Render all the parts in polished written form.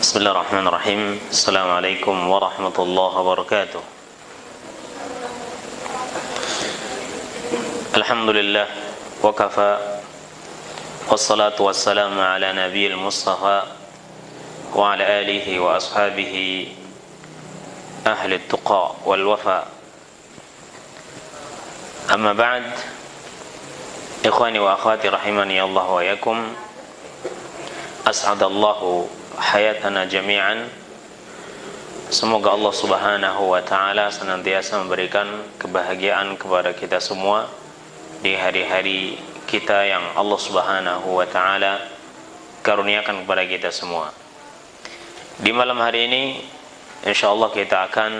Bismillahirrahmanirrahim. Assalamualaikum warahmatullahi wabarakatuh. Alhamdulillah wa kafa, wassalatu wassalamu ala nabiyil mustafa wa ala alihi wa ashabihi ahli tuqa wal wafa. Amma ba'd, ikhwani wa akhwati rahimani Allah wa yakum, as'adallahu hayatana jami'an. Semoga Allah subhanahu wa ta'ala senantiasa memberikan kebahagiaan kepada kita semua di hari-hari kita yang Allah subhanahu wa ta'ala karuniakan kepada kita semua. Di malam hari ini insyaallah kita akan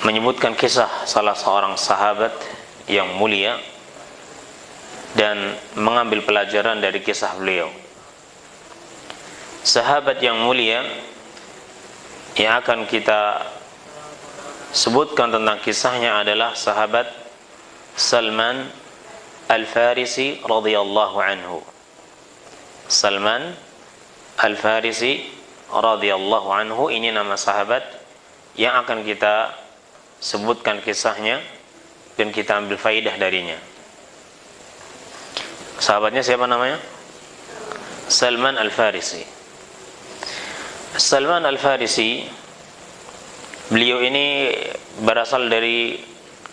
menyebutkan kisah salah seorang sahabat yang mulia dan mengambil pelajaran dari kisah beliau. Sahabat yang mulia yang akan kita sebutkan tentang kisahnya adalah sahabat Salman Al-Farisi radhiyallahu anhu. Salman Al-Farisi radhiyallahu anhu, ini nama sahabat yang akan kita sebutkan kisahnya dan kita ambil faidah darinya. Sahabatnya siapa namanya? Salman Al-Farisi. Salman Al-Farisi, beliau ini berasal dari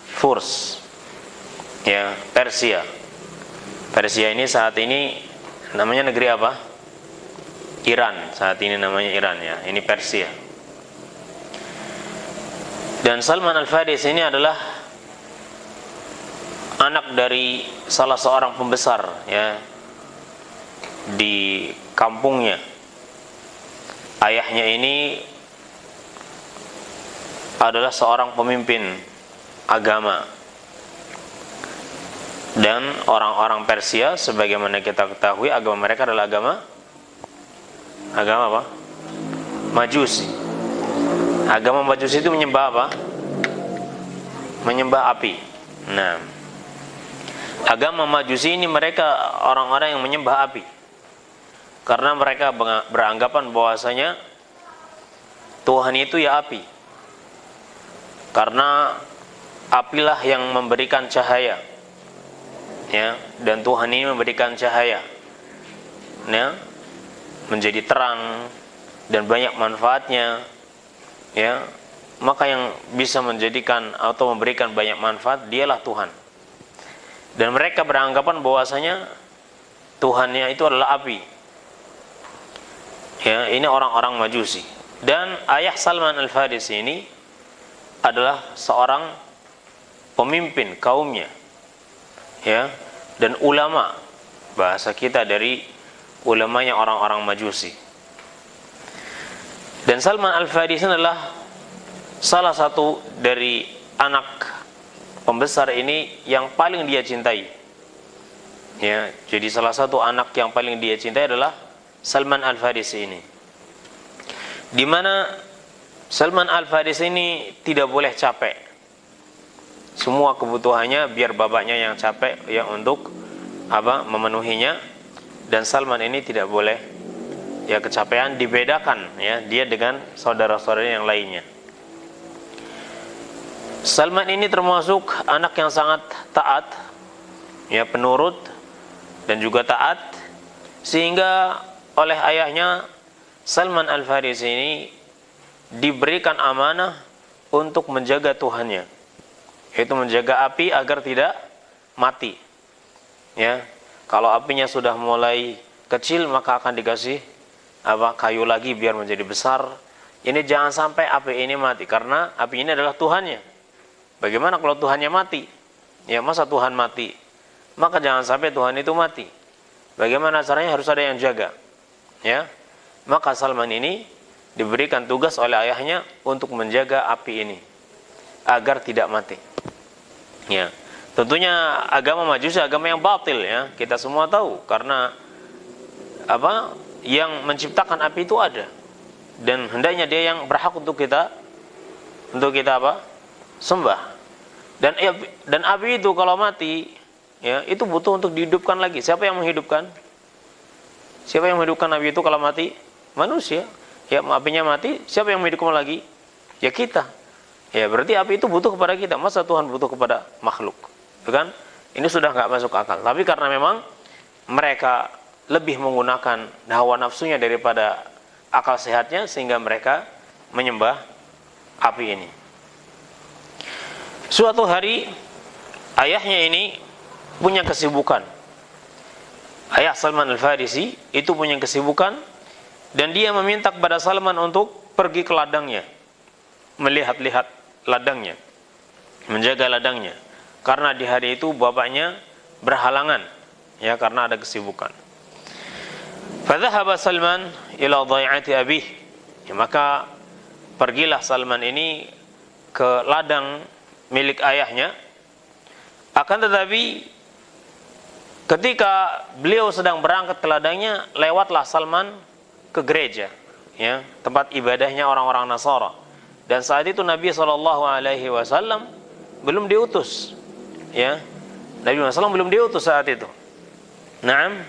Furs, ya, Persia. Persia ini saat ini namanya negeri apa? Iran. Saat ini namanya Iran, ya. Ini Persia. Dan Salman Al-Farisi ini adalah anak dari salah seorang pembesar, ya, di kampungnya. Ayahnya ini adalah seorang pemimpin agama. Dan orang-orang Persia, sebagaimana kita ketahui, agama mereka adalah agama apa? Majusi. Agama Majusi itu menyembah apa? Menyembah api. Nah, agama Majusi ini mereka orang-orang yang menyembah api. Karena mereka beranggapan bahwasanya Tuhan itu ya api. Karena apilah yang memberikan cahaya, ya, dan Tuhan ini memberikan cahaya, ya, menjadi terang dan banyak manfaatnya, ya. Maka yang bisa menjadikan atau memberikan banyak manfaat dialah Tuhan. Dan mereka beranggapan bahwasanya Tuhannya itu adalah api. Ya, ini orang-orang Majusi. Dan ayah Salman Al-Farisi ini adalah seorang pemimpin kaumnya, ya, dan ulama. Bahasa kita dari ulamanya orang-orang Majusi. Dan Salman Al-Farisi adalah salah satu dari anak pembesar ini yang paling dia cintai. Ya, jadi salah satu anak yang paling dia cintai adalah Salman Al-Farisi ini. Di mana Salman Al-Farisi ini tidak boleh capek. Semua kebutuhannya biar bapaknya yang capek, ya, untuk apa? Memenuhinya. Dan Salman ini tidak boleh, ya, kecapean. Dibedakan, ya, dia dengan saudara-saudara yang lainnya. Salman ini termasuk anak yang sangat taat, ya, penurut dan juga taat, sehingga oleh ayahnya Salman Al-Farisi ini diberikan amanah untuk menjaga Tuhannya, yaitu menjaga api agar tidak mati, ya. Kalau apinya sudah mulai kecil maka akan dikasih kayu lagi biar menjadi besar. Ini jangan sampai api ini mati, karena api ini adalah Tuhannya. Bagaimana kalau Tuhannya mati? Ya, masa Tuhan mati? Maka jangan sampai Tuhan itu mati. Bagaimana caranya? Harus ada yang jaga, ya. Maka Salman ini diberikan tugas oleh ayahnya untuk menjaga api ini agar tidak mati, ya. Tentunya agama Majusi agama yang batil, ya, kita semua tahu, karena apa? Yang menciptakan api itu ada, dan hendaknya dia yang berhak untuk kita apa? Sembah. Dan api itu kalau mati, ya, itu butuh untuk dihidupkan lagi. Siapa yang menghidupkan? Siapa yang menghidupkan Nabi itu kalau mati? Manusia. Ya, apinya mati, siapa yang menghidupkan lagi? Ya kita. Ya, berarti api itu butuh kepada kita. Masa Tuhan butuh kepada makhluk? Bukan? Ini sudah nggak masuk akal. Tapi karena memang mereka lebih menggunakan hawa nafsunya daripada akal sehatnya, sehingga mereka menyembah api ini. Suatu hari ayahnya ini punya kesibukan. Ayah Salman Al-Farisi itu punya kesibukan, dan dia meminta kepada Salman untuk pergi ke ladangnya, melihat-lihat ladangnya, menjaga ladangnya, karena di hari itu bapaknya berhalangan, ya, karena ada kesibukan. Fadhahaba Salman ila dhai'ati abih. Ya, maka pergilah Salman ini ke ladang milik ayahnya. Akan tetapi ketika beliau sedang berangkat ke ladangnya, lewatlah Salman ke gereja, ya, tempat ibadahnya orang-orang Nasara. Dan saat itu Nabi SAW belum diutus, ya, Nabi SAW belum diutus saat itu. Naam,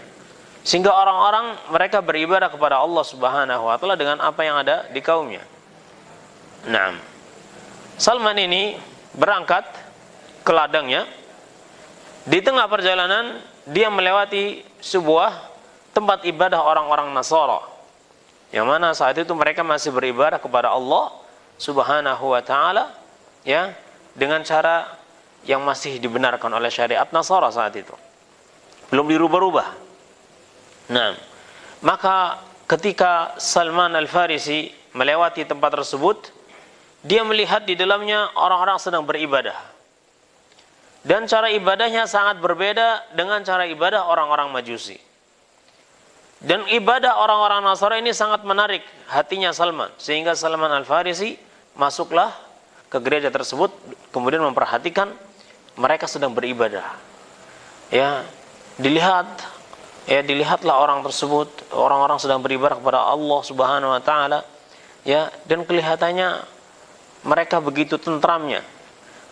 sehingga orang-orang mereka beribadah kepada Allah Subhanahu Wa Taala dengan apa yang ada di kaumnya. Naam, Salman ini berangkat ke ladangnya. Di tengah perjalanan dia melewati sebuah tempat ibadah orang-orang Nasara, yang mana saat itu mereka masih beribadah kepada Allah Subhanahu Wa Taala, ya, dengan cara yang masih dibenarkan oleh syariat Nasara saat itu, belum dirubah-rubah. Nah, maka ketika Salman Al-Farisi melewati tempat tersebut, dia melihat di dalamnya orang-orang sedang beribadah, dan cara ibadahnya sangat berbeda dengan cara ibadah orang-orang Majusi. Dan ibadah orang-orang Nasara ini sangat menarik hatinya Salman, sehingga Salman Al-Farisi masuklah ke gereja tersebut, kemudian memperhatikan mereka sedang beribadah. Ya, dilihatlah orang tersebut, orang-orang sedang beribadah kepada Allah Subhanahu Wa Taala, ya, dan kelihatannya mereka begitu tentramnya,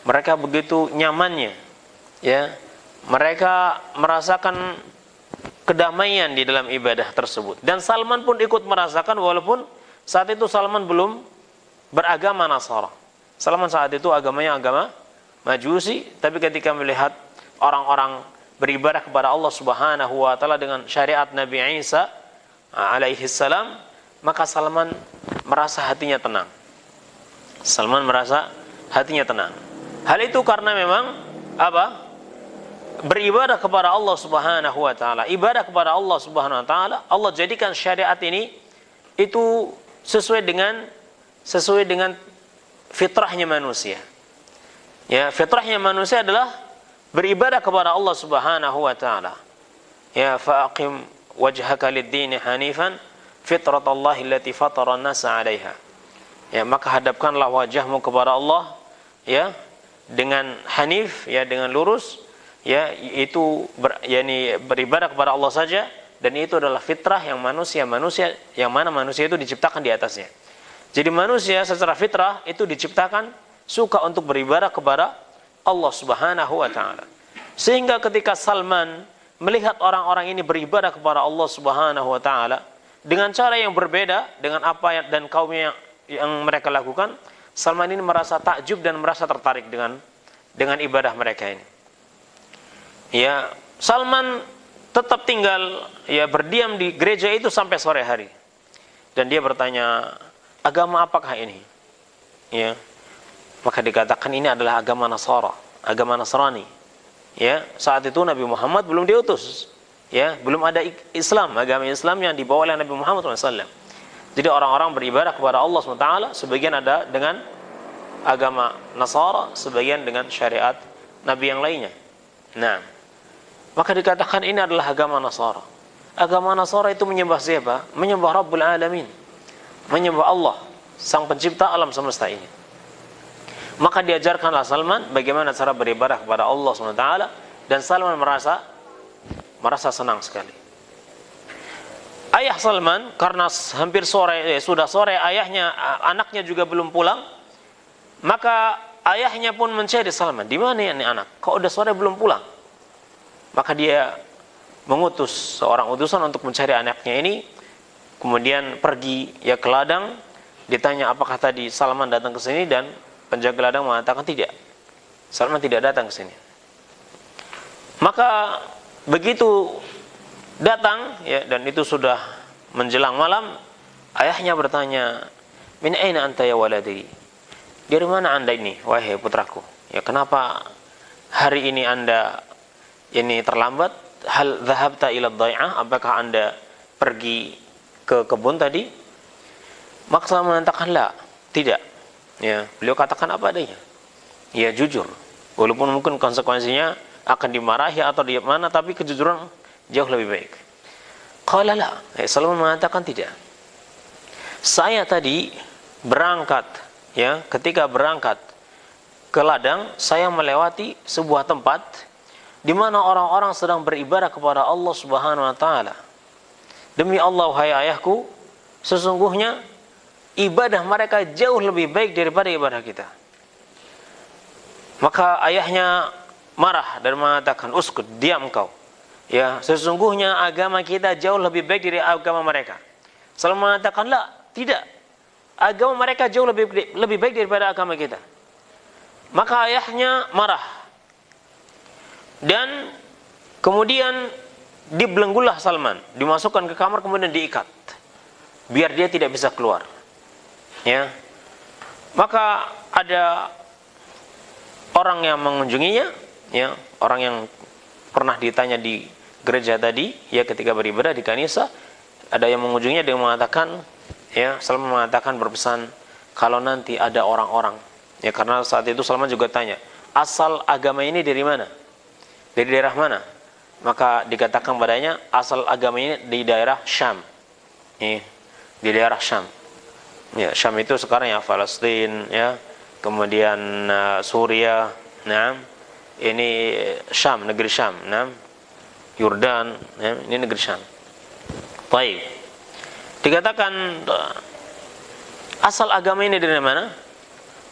mereka begitu nyamannya, ya, mereka merasakan kedamaian di dalam ibadah tersebut. Dan Salman pun ikut merasakan, walaupun saat itu Salman belum beragama Nasara. Salman saat itu agamanya agama Majusi, tapi ketika melihat orang-orang beribadah kepada Allah Subhanahu Wa Taala dengan syariat Nabi Isa alaihi salam, maka Salman merasa hatinya tenang. Salman merasa hatinya tenang. Hal itu karena memang apa? Beribadah kepada Allah Subhanahu Wa Taala, ibadah kepada Allah Subhanahu Wa Taala, Allah jadikan syariat ini itu sesuai dengan fitrahnya manusia. Ya, fitrahnya manusia adalah beribadah kepada Allah Subhanahu Wa Taala. Ya, faqim wajhaka lid-din hanifan fitratallahi allati fatara an-nasa 'alaiha. Ya, maka hadapkanlah wajahmu kepada Allah, ya, dengan hanif, ya, dengan lurus, ya, itu beribadah kepada Allah saja, dan itu adalah fitrah yang manusia yang mana manusia itu diciptakan di atasnya. Jadi manusia secara fitrah itu diciptakan suka untuk beribadah kepada Allah Subhanahu Wa Taala. Sehingga ketika Salman melihat orang-orang ini beribadah kepada Allah Subhanahu Wa Taala dengan cara yang berbeda dengan apa dan kaumnya yang mereka lakukan, Salman ini merasa takjub dan merasa tertarik dengan ibadah mereka ini. Ya, Salman tetap tinggal, ya, berdiam di gereja itu sampai sore hari. Dan dia bertanya, agama apakah ini? Ya, maka dikatakan ini adalah agama Nasara, agama Nasrani. Ya, saat itu Nabi Muhammad belum diutus. Ya, belum ada Islam, agama Islam yang dibawa oleh Nabi Muhammad SAW. Jadi orang-orang beribadah kepada Allah SWT, sebagian ada dengan agama Nasara, sebagian dengan syariat Nabi yang lainnya. Nah, maka dikatakan ini adalah agama Nasara. Agama Nasara itu menyembah siapa? Menyembah Rabbul Alamin, menyembah Allah, sang pencipta alam semesta ini. Maka diajarkanlah Salman bagaimana cara beribadah kepada Allah SWT, dan Salman merasa senang sekali. Ayah Salman, karena hampir sore, sudah sore, anaknya juga belum pulang, maka ayahnya pun mencari Salman, di mana ini anak? Kok udah sore belum pulang? Maka dia mengutus seorang utusan untuk mencari anaknya ini, kemudian pergi ya ke ladang, ditanya apakah tadi Salman datang ke sini, dan penjaga ladang mengatakan tidak, Salman tidak datang ke sini. Maka begitu datang ya, dan itu sudah menjelang malam, ayahnya bertanya, min aina anta ya waladi, dari mana anda ini wahai putraku, ya kenapa hari ini anda ini terlambat, hal dhahabta ila dhai'ah, apakah anda pergi ke kebun tadi? Maka Salman mengatakan la, tidak. Ya, beliau katakan apa adanya. Ya jujur, walaupun mungkin konsekuensinya akan dimarahi atau di mana, tapi kejujuran jauh lebih baik. Qala la, Salman mengatakan tidak. Saya tadi berangkat, ya, ketika berangkat ke ladang, saya melewati sebuah tempat di mana orang-orang sedang beribadah kepada Allah Subhanahu wa taala. Demi Allah, wahai ayahku, sesungguhnya ibadah mereka jauh lebih baik daripada ibadah kita. Maka ayahnya marah dan mengatakan, uskut, diam kau. Ya, sesungguhnya agama kita jauh lebih baik dari agama mereka. Salman mengatakan, la, tidak. Agama mereka jauh lebih baik daripada agama kita. Maka ayahnya marah. Dan kemudian dibelenggulah Salman, dimasukkan ke kamar, kemudian diikat biar dia tidak bisa keluar. Ya. Maka ada orang yang mengunjunginya, ya, orang yang pernah ditanya di gereja tadi, ya, ketika beribadah di kanisa, ada yang mengunjunginya, dia mengatakan, ya, Salman mengatakan, berpesan, kalau nanti ada orang-orang, ya, karena saat itu Salman juga tanya, asal agama ini dari mana? Dari daerah mana? Maka dikatakan padanya, asal agama ini di daerah Syam. Ya, di daerah Syam. Ya, Syam itu sekarang ya Palestina, ya, kemudian Suriah, nah, ini Syam, negeri Syam, nah, Yordan, ya, ini negeri Syam. Baik. Dikatakan asal agama ini dari mana?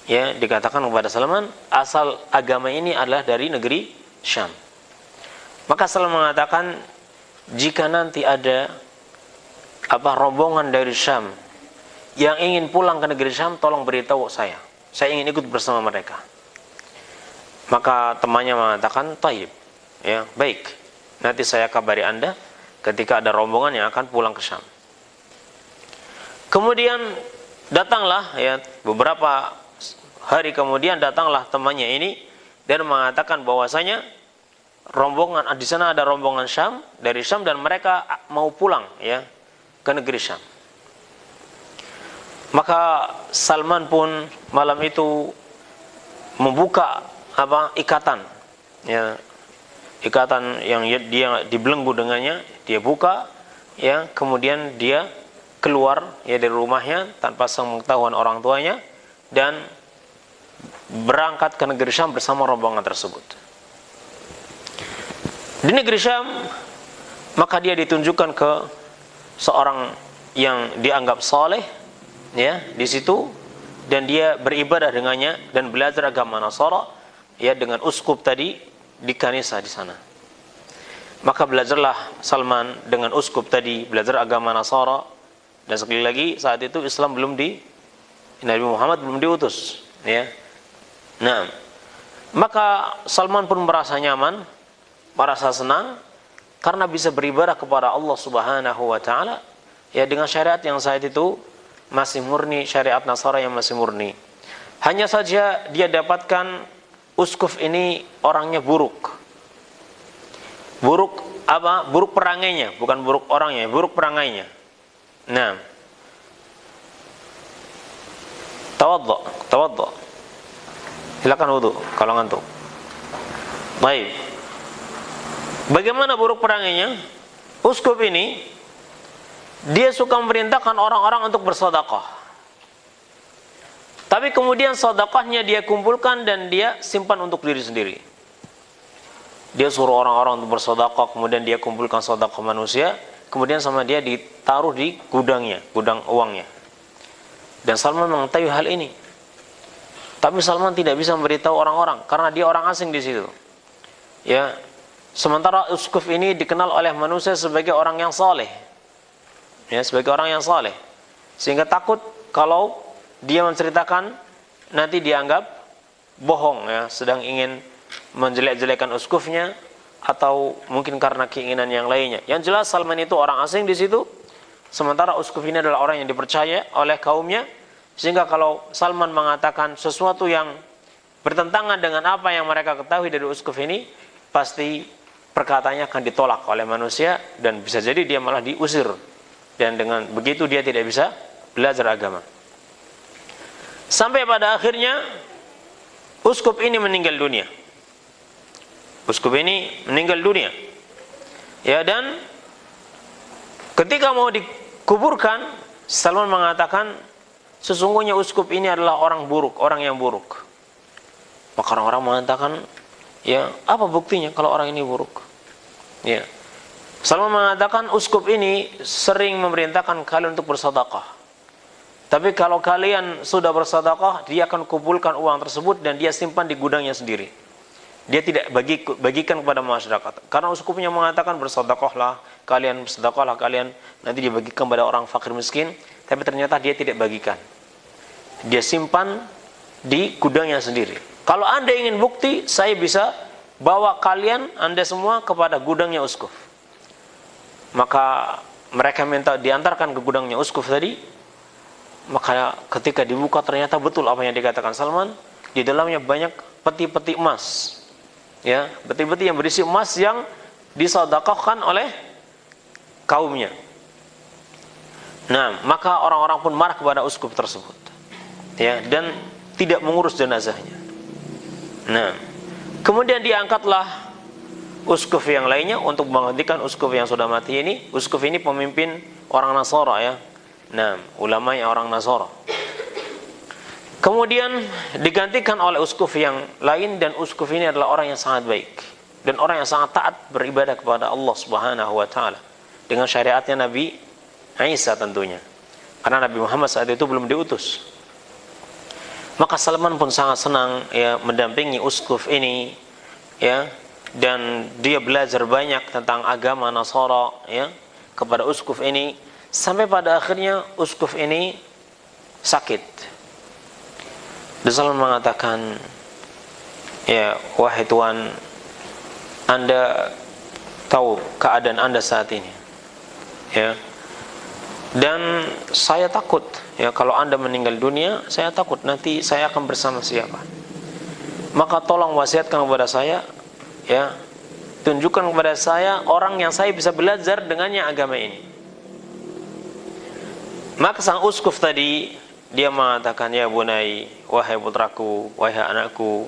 Ya, dikatakan kepada Salman, asal agama ini adalah dari negeri Syam. Maka Salman mengatakan, jika nanti ada rombongan dari Syam yang ingin pulang ke negeri Syam, tolong beritahu saya ingin ikut bersama mereka. Maka temannya mengatakan, taib, ya, baik, nanti saya kabari anda ketika ada rombongan yang akan pulang ke Syam. Kemudian datanglah, ya, beberapa hari kemudian datanglah temannya ini dan mengatakan bahwasanya rombongan di sana ada rombongan Syam, dari Syam, dan mereka mau pulang, ya, ke negeri Syam. Maka Salman pun malam itu membuka ikatan, ya, ikatan yang dia dibelenggu dengannya, dia buka, ya, kemudian dia keluar, ya, dari rumahnya tanpa sepengetahuan orang tuanya dan berangkat ke negeri Syam bersama rombongan tersebut. Di negeri Syam, maka dia ditunjukkan ke seorang yang dianggap saleh, ya, di situ, dan dia beribadah dengannya dan belajar agama Nasara, ya, dengan uskup tadi di kanisa di sana. Maka belajarlah Salman dengan uskup tadi, belajar agama Nasara, dan sekali lagi saat itu Islam Nabi Muhammad belum diutus, ya. Nah, maka Salman pun merasa nyaman, merasa senang karena bisa beribadah kepada Allah Subhanahu wa taala, ya, dengan syariat yang saat itu masih murni, syariat Nasara yang masih murni. Hanya saja dia dapatkan uskuf ini orangnya buruk. Buruk apa? Buruk perangainya, bukan buruk orangnya, buruk perangainya. Nah, tawadhu. Silakan wudu kalau ngantuk. Baik. Bagaimana buruk perangainya? Uskup ini dia suka memerintahkan orang-orang untuk bersedekah. Tapi kemudian sedekahnya dia kumpulkan dan dia simpan untuk diri sendiri. Dia suruh orang-orang untuk bersedekah, kemudian dia kumpulkan sedekah manusia, kemudian sama dia ditaruh di gudangnya, gudang uangnya. Dan Salman mengetahui hal ini. Tapi Salman tidak bisa memberitahu orang-orang karena dia orang asing di situ. Ya. Sementara uskuf ini dikenal oleh manusia sebagai orang yang saleh. Ya, sebagai orang yang saleh. Sehingga takut kalau dia menceritakan nanti dianggap bohong, ya, sedang ingin menjelek-jelekan uskufnya atau mungkin karena keinginan yang lainnya. Yang jelas Salman itu orang asing di situ, sementara uskuf ini adalah orang yang dipercaya oleh kaumnya, sehingga kalau Salman mengatakan sesuatu yang bertentangan dengan apa yang mereka ketahui dari uskuf ini, pasti perkataannya akan ditolak oleh manusia dan bisa jadi dia malah diusir, dan dengan begitu dia tidak bisa belajar agama. Sampai pada akhirnya uskup ini meninggal dunia. Uskup ini meninggal dunia. Ya, dan ketika mau dikuburkan, Salman mengatakan sesungguhnya uskup ini adalah orang buruk, orang yang buruk. Maka orang-orang mengatakan, ya, apa buktinya kalau orang ini buruk? Ya. Salman mengatakan uskup ini sering memerintahkan kalian untuk bersedekah. Tapi kalau kalian sudah bersedekah, dia akan kumpulkan uang tersebut dan dia simpan di gudangnya sendiri. Dia tidak bagikan kepada masyarakat. Karena uskupnya mengatakan bersedekahlah kalian, bersedekahlah kalian, nanti dibagikan kepada orang fakir miskin, tapi ternyata dia tidak bagikan. Dia simpan di gudangnya sendiri. Kalau Anda ingin bukti, saya bisa bawa kalian, Anda semua, kepada gudangnya uskuf. Maka mereka minta diantarkan ke gudangnya uskuf tadi. Maka ketika dibuka ternyata betul apa yang dikatakan Salman. Di dalamnya banyak peti-peti emas, ya, peti-peti yang berisi emas yang disedekahkan oleh kaumnya. Nah, maka orang-orang pun marah kepada uskup tersebut, ya, dan tidak mengurus jenazahnya. Nah, kemudian diangkatlah uskup yang lainnya untuk menggantikan uskup yang sudah mati ini. Uskup ini pemimpin orang Nasara, ya. Nah, ulama yang orang Nasara. Kemudian digantikan oleh uskup yang lain, dan uskup ini adalah orang yang sangat baik dan orang yang sangat taat beribadah kepada Allah Subhanahu wa taala dengan syariatnya Nabi Isa tentunya. Karena Nabi Muhammad saat itu belum diutus. Maka Salman pun sangat senang, ya, mendampingi uskup ini, ya, dan dia belajar banyak tentang agama Nasara, ya, kepada uskup ini, sampai pada akhirnya uskup ini sakit. Dan Salman mengatakan, ya, wahai Tuan, Anda tahu keadaan Anda saat ini, ya, dan saya takut, ya, kalau Anda meninggal dunia, saya takut nanti saya akan bersama siapa. Maka tolong wasiatkan kepada saya, ya, tunjukkan kepada saya orang yang saya bisa belajar dengannya agama ini. Maka sang uskup tadi, dia mengatakan, ya bunai, wahai putraku, wahai anakku,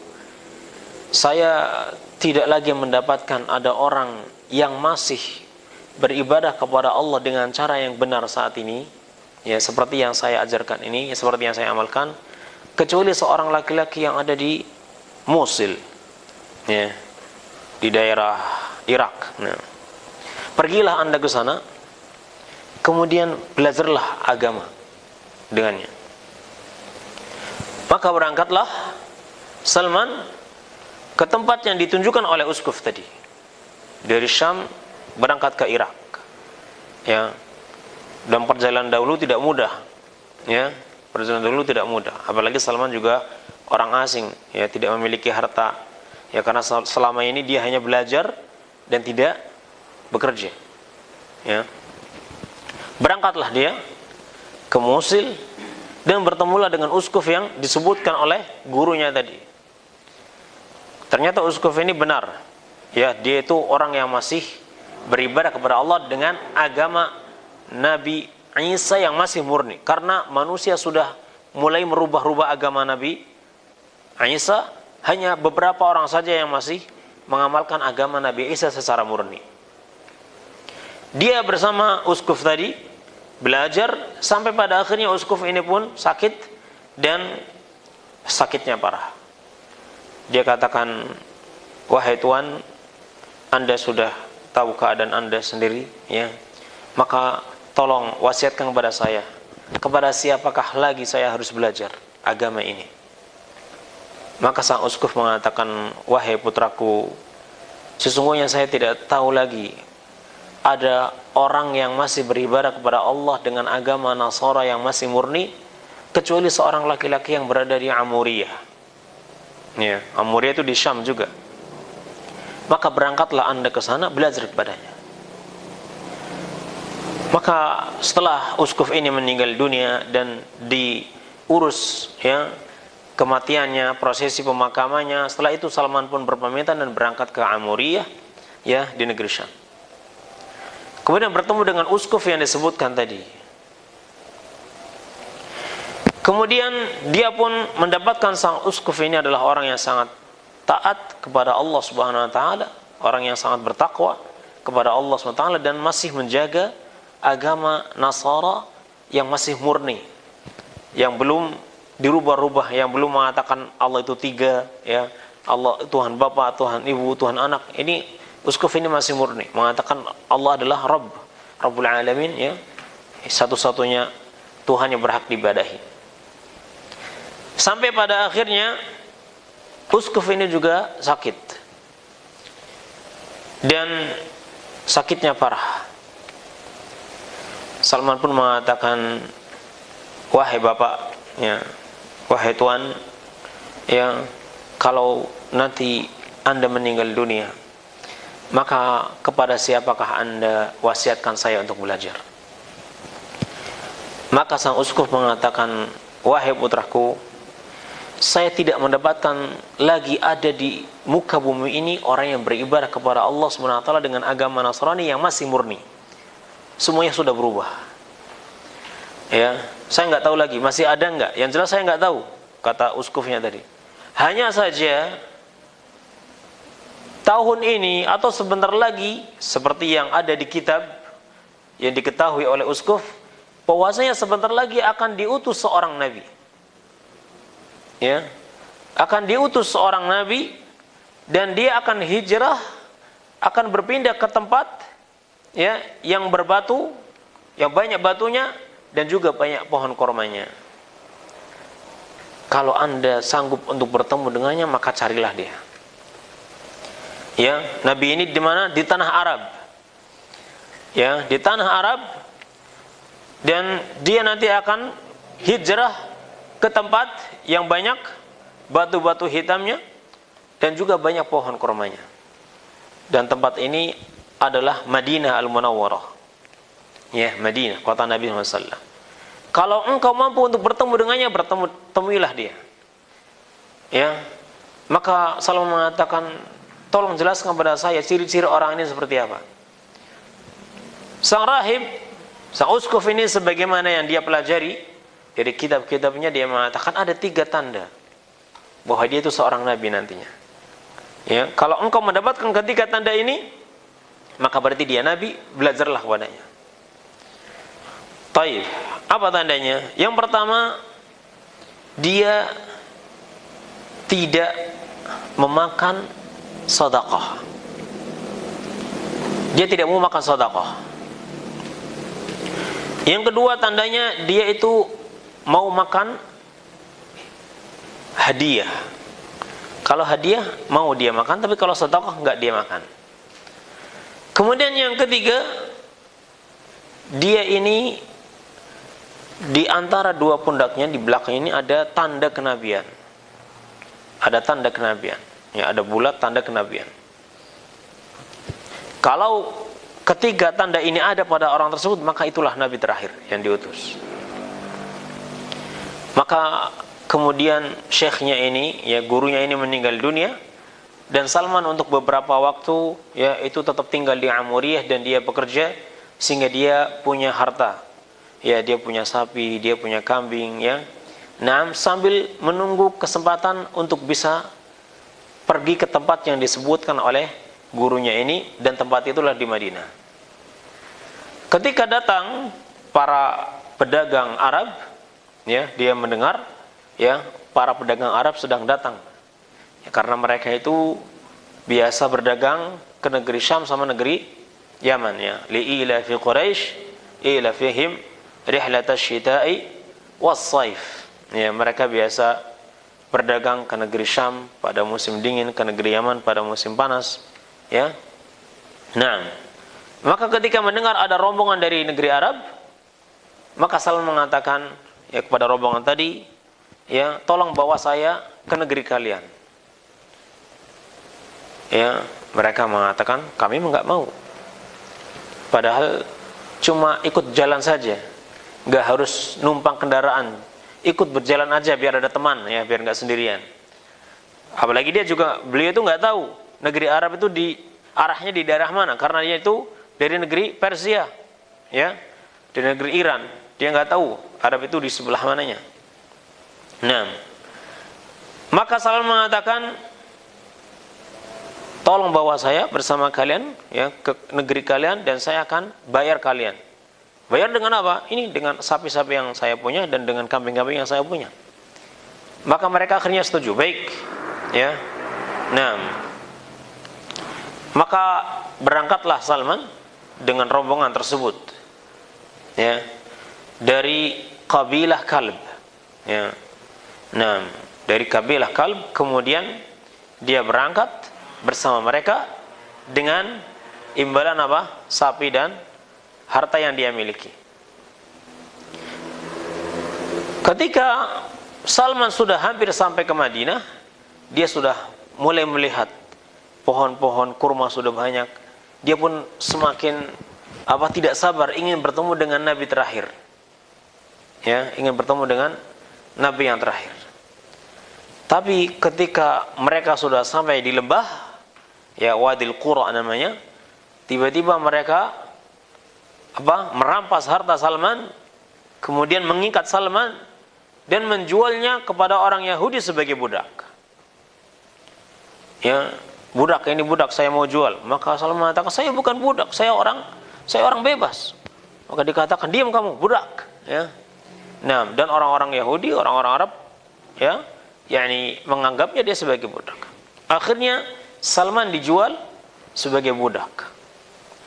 saya tidak lagi mendapatkan ada orang yang masih beribadah kepada Allah dengan cara yang benar saat ini, ya, seperti yang saya ajarkan ini, ya, seperti yang saya amalkan, kecuali seorang laki-laki yang ada di Mosul, ya, di daerah Irak. Nah, pergilah Anda ke sana, kemudian belajarlah agama dengannya. Maka berangkatlah Salman ke tempat yang ditunjukkan oleh uskup tadi. Dari Syam berangkat ke Irak, ya. Dan perjalanan dahulu tidak mudah, ya. Perjalanan dahulu tidak mudah. Apalagi Salman juga orang asing, ya, tidak memiliki harta, ya, karena selama ini dia hanya belajar dan tidak bekerja, ya. Berangkatlah dia ke Mosul dan bertemulah dengan uskup yang disebutkan oleh gurunya tadi. Ternyata uskup ini benar, ya, dia itu orang yang masih beribadah kepada Allah dengan agama Nabi Isa yang masih murni. Karena manusia sudah mulai merubah-rubah agama Nabi Isa, hanya beberapa orang saja yang masih mengamalkan agama Nabi Isa secara murni. Dia bersama uskup tadi belajar sampai pada akhirnya uskup ini pun sakit, dan sakitnya parah. Dia katakan, wahai Tuan, Anda sudah tahu keadaan Anda sendiri, ya, maka tolong wasiatkan kepada saya, kepada siapakah lagi saya harus belajar agama ini. Maka sang uskup mengatakan, wahai putraku, sesungguhnya saya tidak tahu lagi ada orang yang masih beribadah kepada Allah dengan agama Nasara yang masih murni kecuali seorang laki-laki yang berada di Amuriyah. Ya, Amuriyah itu di Syam juga. Maka berangkatlah Anda ke sana, belajar kepadanya. Maka setelah uskuf ini meninggal dunia dan diurus ya kematiannya, prosesi pemakamannya, setelah itu Salman pun berpamitan dan berangkat ke Amuriyah ya di negeri Syam. Kemudian bertemu dengan uskuf yang disebutkan tadi. Kemudian dia pun mendapatkan sang uskuf ini adalah orang yang sangat taat kepada Allah Subhanahu wa taala, orang yang sangat bertakwa kepada Allah Subhanahu wa taala dan masih menjaga agama Nasara yang masih murni, yang belum dirubah-rubah, yang belum mengatakan Allah itu tiga, ya Allah Tuhan Bapa, Tuhan Ibu, Tuhan Anak. Ini uskuf ini masih murni, mengatakan Allah adalah Rabbul Alamin, ya satu-satunya Tuhan yang berhak diibadahi. Sampai pada akhirnya uskuf ini juga sakit dan sakitnya parah. Salman pun mengatakan, wahai Bapak, ya wahai Tuan, ya kalau nanti Anda meninggal dunia, maka kepada siapakah Anda wasiatkan saya untuk belajar? Maka sang uskup mengatakan, wahai putraku, saya tidak mendapatkan lagi ada di muka bumi ini orang yang beribadah kepada Allah SWT dengan agama Nasrani yang masih murni. Semuanya sudah berubah. Ya, saya nggak tahu lagi masih ada nggak. Yang jelas saya nggak tahu, kata uskufnya tadi. Hanya saja tahun ini atau sebentar lagi, seperti yang ada di kitab yang diketahui oleh uskuf, bahwasanya sebentar lagi akan diutus seorang nabi. Ya, akan diutus seorang nabi dan dia akan hijrah, akan berpindah ke tempat ya yang berbatu, yang banyak batunya dan juga banyak pohon kormanya. Kalau Anda sanggup untuk bertemu dengannya, maka carilah dia. Ya, nabi ini di mana? Di tanah Arab. Ya, di tanah Arab, dan dia nanti akan hijrah ke tempat yang banyak batu-batu hitamnya dan juga banyak pohon kormanya. Dan tempat ini adalah Madinah Al-Munawwarah. Ya, Madinah, kota Nabi SAW. Kalau engkau mampu untuk bertemu dengannya, temuilah dia. Ya, maka Salman mengatakan, tolong jelaskan kepada saya ciri-ciri orang ini seperti apa. Sang rahib, sang uskuf ini sebagaimana yang dia pelajari dari kitab-kitabnya, dia mengatakan ada 3 tanda bahwa dia itu seorang nabi nantinya. Ya, kalau engkau mendapatkan ketiga tanda ini, maka berarti dia nabi, belajarlah kepadanya. Taib, apa tandanya? Yang pertama, dia tidak memakan sedekah. Dia tidak mau makan sedekah. Yang kedua tandanya, dia itu mau makan hadiah. Kalau hadiah mau dia makan, tapi kalau sedekah enggak dia makan. Kemudian yang ketiga, dia ini di antara 2 pundaknya di belakang ini ada tanda kenabian. Ada tanda kenabian. Ya, ada bulat tanda kenabian. Kalau ketiga tanda ini ada pada orang tersebut, maka itulah nabi terakhir yang diutus. Maka kemudian syekhnya ini, ya gurunya ini meninggal dunia, dan Salman untuk beberapa waktu ya itu tetap tinggal di Amuriyah dan dia bekerja sehingga dia punya harta. Ya, dia punya sapi, dia punya kambing, ya. Nah, sambil menunggu kesempatan untuk bisa pergi ke tempat yang disebutkan oleh gurunya ini, dan tempat itulah di Madinah. Ketika datang para pedagang Arab, ya, dia mendengar ya para pedagang Arab sedang datang. Ya, karena mereka itu biasa berdagang ke negeri Syam sama negeri Yaman, ya. Li'ila fi Quraisy ila fihim rihlatash syita'i was-saif. Ya, mereka biasa berdagang ke negeri Syam pada musim dingin, ke negeri Yaman pada musim panas. Ya. Nah, maka ketika mendengar ada rombongan dari negeri Arab, maka Salman mengatakan ya kepada rombongan tadi, ya, tolong bawa saya ke negeri kalian. Ya, mereka mengatakan kami enggak mau. Padahal cuma ikut jalan saja, enggak harus numpang kendaraan, ikut berjalan aja biar ada teman, ya, biar enggak sendirian. Apalagi beliau itu enggak tahu negeri Arab itu arahnya di daerah mana, karena dia itu dari negeri Persia, ya, dari negeri Iran. Dia enggak tahu Arab itu di sebelah mananya. Nah, maka Salman mengatakan, tolong bawa saya bersama kalian, ya, ke negeri kalian dan saya akan bayar kalian. Bayar dengan apa? Ini dengan sapi-sapi yang saya punya dan dengan kambing-kambing yang saya punya. Maka mereka akhirnya setuju. Baik, ya. Nah, maka berangkatlah Salman dengan rombongan tersebut, ya, dari kabilah Kalb, ya. Nah, dari kabilah Kalb kemudian dia berangkat bersama mereka dengan imbalan apa? Sapi dan harta yang dia miliki. Ketika Salman sudah hampir sampai ke Madinah, dia sudah mulai melihat pohon-pohon kurma sudah banyak. Dia pun semakin tidak sabar ingin bertemu dengan Nabi terakhir. Ya, ingin bertemu dengan Nabi yang terakhir. Tapi ketika mereka sudah sampai di lembah, ya, Wadil Qura namanya, tiba-tiba mereka merampas harta Salman, kemudian mengikat Salman dan menjualnya kepada orang Yahudi sebagai budak. Ya, budak, ini budak saya mau jual. Maka Salman mengatakan, saya bukan budak, saya orang bebas. Maka dikatakan, diam kamu, budak. Ya. Nah, dan orang-orang Yahudi, orang-orang Arab, ya, yakni menganggapnya dia sebagai budak. Akhirnya Salman dijual sebagai budak.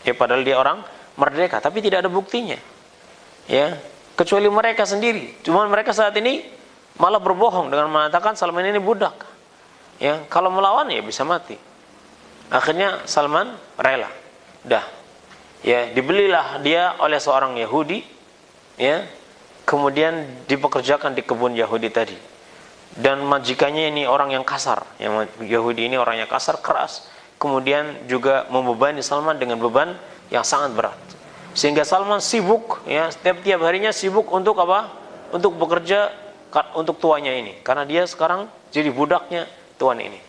Ya, padahal dia orang merdeka, tapi tidak ada buktinya. Ya, kecuali mereka sendiri. Cuma mereka saat ini malah berbohong dengan mengatakan Salman ini budak. Ya, kalau melawan ya bisa mati. Akhirnya Salman rela. Ya, dibelilah dia oleh seorang Yahudi, ya. Kemudian dipekerjakan di kebun Yahudi tadi. Dan majikannya ini orang yang kasar. Yang Yahudi ini orang yang kasar, keras. Kemudian juga membebani Salman dengan beban yang sangat berat. Sehingga Salman sibuk, ya, tiap harinya sibuk untuk apa? Untuk bekerja untuk tuannya ini. Karena dia sekarang jadi budaknya tuan ini.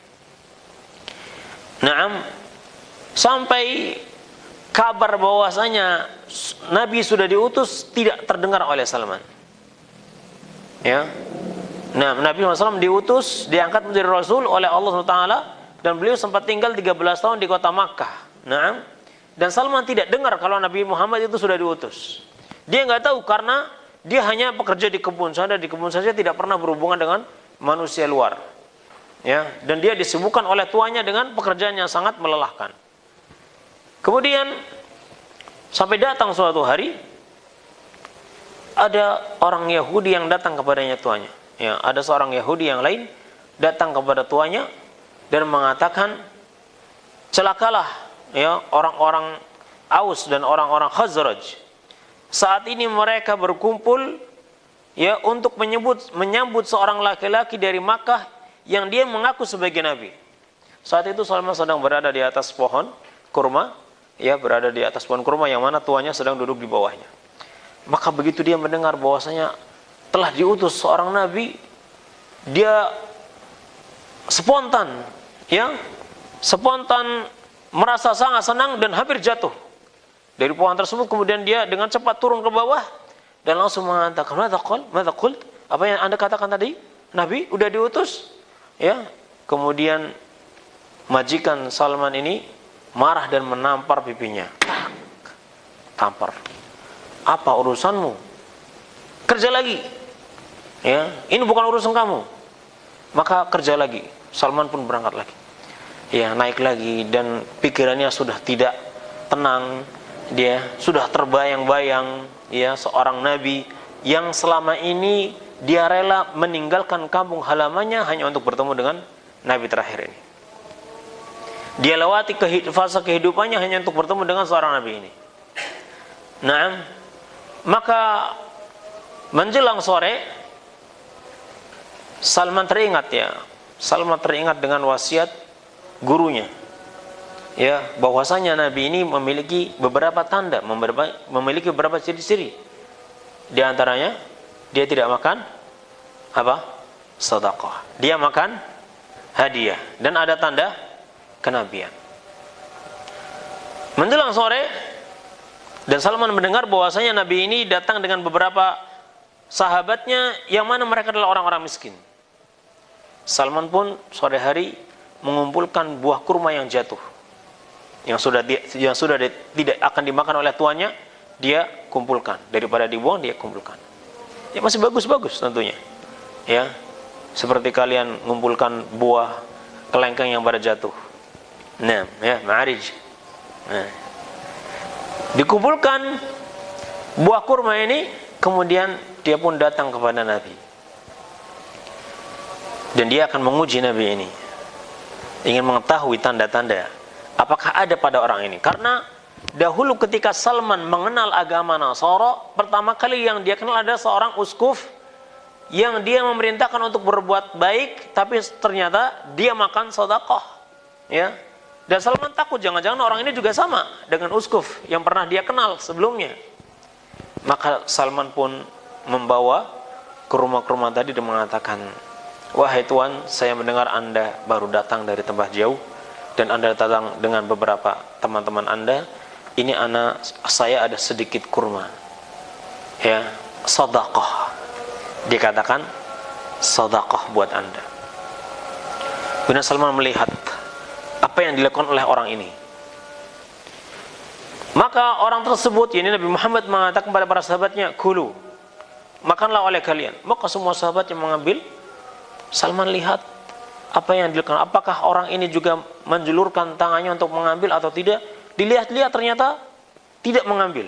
Naam, sampai kabar bahwasanya Nabi sudah diutus tidak terdengar oleh Salman. Ya. Nah, Nabi SAW diutus, diangkat menjadi Rasul oleh Allah SWT, dan beliau sempat tinggal 13 tahun di kota Makkah. Nah, dan Salman tidak dengar kalau Nabi Muhammad itu sudah diutus. Dia nggak tahu karena dia hanya bekerja di kebun saja, tidak pernah berhubungan dengan manusia luar. Ya, dan dia disibukkan oleh tuannya dengan pekerjaan yang sangat melelahkan. Kemudian sampai datang suatu hari ada orang Yahudi yang datang kepadanya tuannya. Ya, ada seorang Yahudi yang lain datang kepada tuannya dan mengatakan, celakalah, ya, orang-orang Aus dan orang-orang Khazraj. Saat ini mereka berkumpul, ya, untuk menyambut seorang laki-laki dari Makkah yang dia mengaku sebagai nabi. Saat itu Salman sedang berada di atas pohon kurma, ya, berada di atas pohon kurma yang mana tuannya sedang duduk di bawahnya. Maka begitu dia mendengar bahwasanya telah diutus seorang nabi, dia spontan merasa sangat senang dan hampir jatuh dari pohon tersebut. Kemudian dia dengan cepat turun ke bawah dan langsung mengatakan, "Madza qult?" Apa yang Anda katakan tadi? Nabi udah diutus? Ya. Kemudian majikan Salman ini marah dan menampar pipinya. Tampar. Apa urusanmu? Kerja lagi. Ya, ini bukan urusan kamu. Maka kerja lagi. Salman pun berangkat lagi. Ya, naik lagi dan pikirannya sudah tidak tenang. Dia sudah terbayang-bayang, ya, seorang nabi yang selama ini dia rela meninggalkan kampung halamannya hanya untuk bertemu dengan nabi terakhir ini. Dia lewati fase kehidupannya hanya untuk bertemu dengan seorang nabi ini. Nah, maka menjelang sore Salman teringat dengan wasiat gurunya, ya, bahwasanya nabi ini memiliki beberapa tanda, memiliki beberapa ciri-ciri. Di antaranya dia tidak makan sedekah. Dia makan hadiah dan ada tanda kenabian. Menjelang sore dan Salman mendengar bahwasanya nabi ini datang dengan beberapa sahabatnya yang mana mereka adalah orang-orang miskin. Salman pun sore hari mengumpulkan buah kurma yang jatuh, yang sudah tidak akan dimakan oleh tuannya, dia kumpulkan. Daripada dibuang, dia kumpulkan. Ya masih bagus-bagus tentunya. Ya, seperti kalian mengumpulkan buah kelengkeng yang pada jatuh. Nah, ya, ma'arij. Nah, dikumpulkan buah kurma ini, kemudian dia pun datang kepada Nabi. Dan dia akan menguji Nabi ini, ingin mengetahui tanda-tanda apakah ada pada orang ini. Karena dahulu ketika Salman mengenal agama Nasara, pertama kali yang dia kenal ada seorang uskuf yang dia memerintahkan untuk berbuat baik, tapi ternyata dia makan sedekah, ya. Dan Salman takut jangan-jangan orang ini juga sama dengan uskuf yang pernah dia kenal sebelumnya. Maka Salman pun membawa ke rumah tadi dan mengatakan, "Wahai Tuan, saya mendengar Anda baru datang dari tempat jauh dan Anda datang dengan beberapa teman-teman Anda. Ini saya ada sedikit kurma. Ya, sedekah." Dikatakan sedekah buat Anda. Bin Salman melihat apa yang dilakukan oleh orang ini. Maka orang tersebut, yakni Nabi Muhammad, mengatakan kepada para sahabatnya, "Kulu, makanlah oleh kalian." Maka semua sahabat yang mengambil, Salman lihat apa yang dilakukan. Apakah orang ini juga menjulurkan tangannya untuk mengambil atau tidak? Dilihat-lihat ternyata tidak mengambil.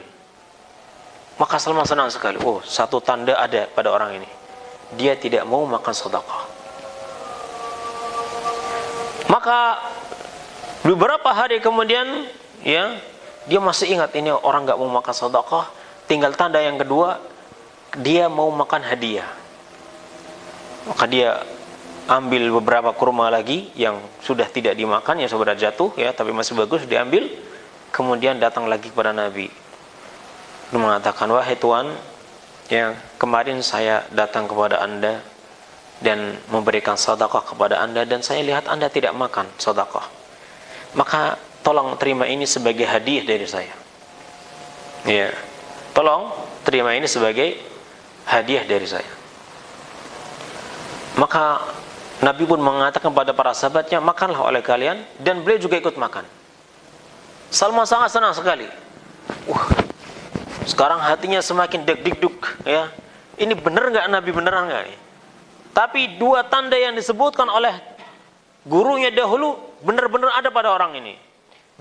Maka Salman senang sekali. Oh, satu tanda ada pada orang ini. Dia tidak mau makan sedekah. Maka beberapa hari kemudian, ya, dia masih ingat ini orang nggak mau makan sedekah. Tinggal tanda yang kedua, dia mau makan hadiah. Maka dia ambil beberapa kurma lagi yang sudah tidak dimakan, yang sudah jatuh, ya, tapi masih bagus, diambil. Kemudian datang lagi kepada Nabi. Dia mengatakan, "Wahai Tuan, yang kemarin saya datang kepada Anda dan memberikan sedekah kepada Anda, dan saya lihat Anda tidak makan sedekah. Maka tolong terima ini sebagai hadiah dari saya. Ya, tolong terima ini sebagai hadiah dari saya." Maka Nabi pun mengatakan kepada para sahabatnya, "Makanlah oleh kalian," dan beliau juga ikut makan. Salman sangat senang sekali. Sekarang hatinya semakin deg-deg, ya. Ini benar nggak Nabi, beneran nggak? Tapi dua tanda yang disebutkan oleh gurunya dahulu benar-benar ada pada orang ini.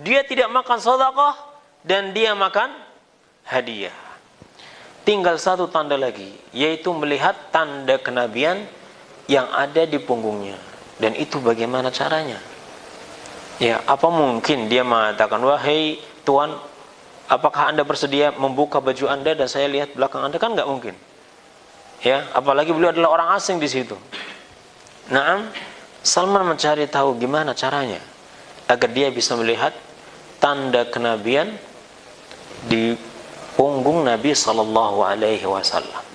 Dia tidak makan sedekah dan dia makan hadiah. Tinggal satu tanda lagi, yaitu melihat tanda kenabian yang ada di punggungnya. Dan itu bagaimana caranya? Ya, apa mungkin dia mengatakan, "Wahai Tuan, apakah Anda bersedia membuka baju Anda dan saya lihat belakang Anda?" Kan nggak mungkin. Ya, apalagi beliau adalah orang asing di situ. Naam, Salman mencari tahu gimana caranya agar dia bisa melihat tanda kenabian di punggung Nabi sallallahu alaihi wasallam.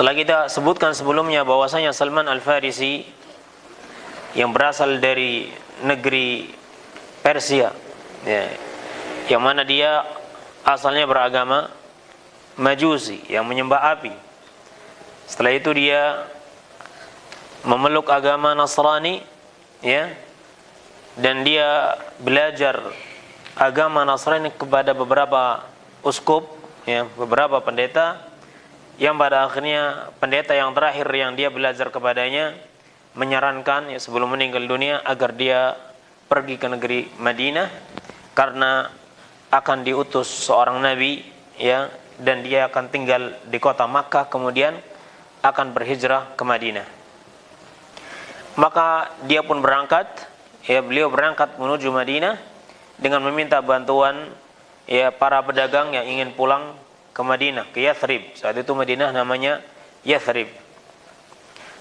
Telah kita sebutkan sebelumnya bahwasanya Salman Al-Farisi yang berasal dari negeri Persia, ya, yang mana dia asalnya beragama Majusi, yang menyembah api. Setelah itu dia memeluk agama Nasrani, ya, dan dia belajar agama Nasrani kepada beberapa uskup, ya, beberapa pendeta, yang pada akhirnya pendeta yang terakhir yang dia belajar kepadanya menyarankan, ya, sebelum meninggal dunia agar dia pergi ke negeri Madinah karena akan diutus seorang nabi, ya, dan dia akan tinggal di kota Makkah, kemudian akan berhijrah ke Madinah. Maka dia pun berangkat, ya beliau berangkat menuju Madinah dengan meminta bantuan ya para pedagang yang ingin pulang ke Madinah, ke Yathrib. Saat itu Madinah namanya Yathrib.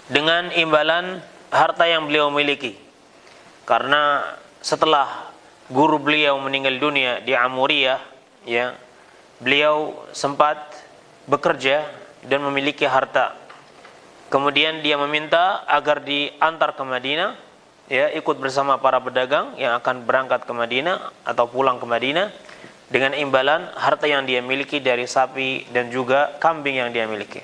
Dengan imbalan harta yang beliau miliki. Karena setelah guru beliau meninggal dunia di Amuriyah, ya, beliau sempat bekerja dan memiliki harta. Kemudian dia meminta agar diantar ke Madinah, ya, ikut bersama para pedagang yang akan berangkat ke Madinah atau pulang ke Madinah dengan imbalan harta yang dia miliki dari sapi dan juga kambing yang dia miliki.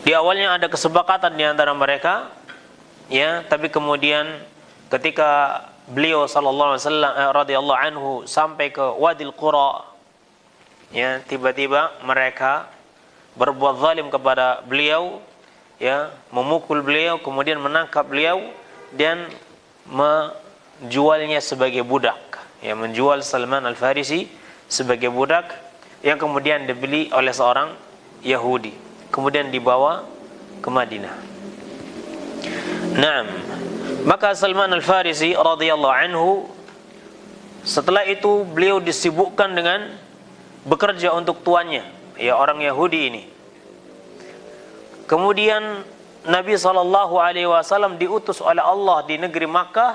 Di awalnya ada kesepakatan di antara mereka, ya, tapi kemudian ketika beliau sallallahu alaihi wasallam radhiyallahu anhu sampai ke Wadil Qura, ya, tiba-tiba mereka berbuat zalim kepada beliau, ya, memukul beliau, kemudian menangkap beliau dan menjualnya sebagai budak, ya, menjual Salman Al-Farisi sebagai budak yang kemudian dibeli oleh seorang Yahudi, kemudian dibawa ke Madinah. Naam, maka Salman Al-Farisi radhiyallahu anhu setelah itu beliau disibukkan dengan bekerja untuk tuannya, ya, orang Yahudi ini. Kemudian Nabi SAW diutus oleh Allah di negeri Makkah,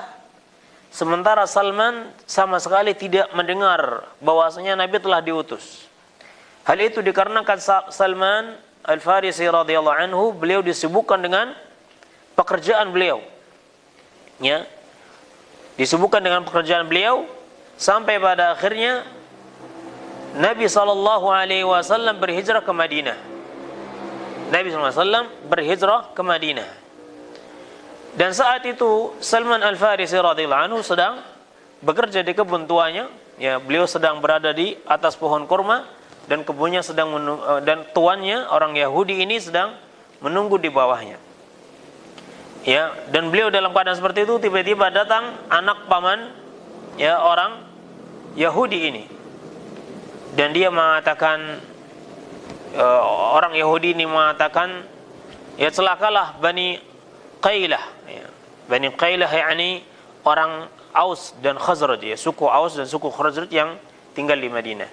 sementara Salman sama sekali tidak mendengar bahwasanya Nabi telah diutus. Hal itu dikarenakan Salman Al-Farisi radhiyallahu anhu beliau disibukkan dengan pekerjaan beliau, ya, disibukkan dengan pekerjaan beliau sampai pada akhirnya Nabi SAW berhijrah ke Madinah. Nabi SAW berhijrah ke Madinah. Dan saat itu Salman Al-Farisi radhiyallahu anhu sedang bekerja di kebun tuanya. Ya, beliau sedang berada di atas pohon kurma dan kebunnya sedang dan tuannya orang Yahudi ini sedang menunggu di bawahnya. Ya, dan beliau dalam keadaan seperti itu tiba-tiba datang anak paman, ya, orang Yahudi ini. Dan dia mengatakan, orang Yahudi ini mengatakan, ya, celakalah Bani Qailah, ya. Bani Qailah yakni orang Aus dan Khazraj, ya, suku Aus dan suku Khazraj yang tinggal di Madinah.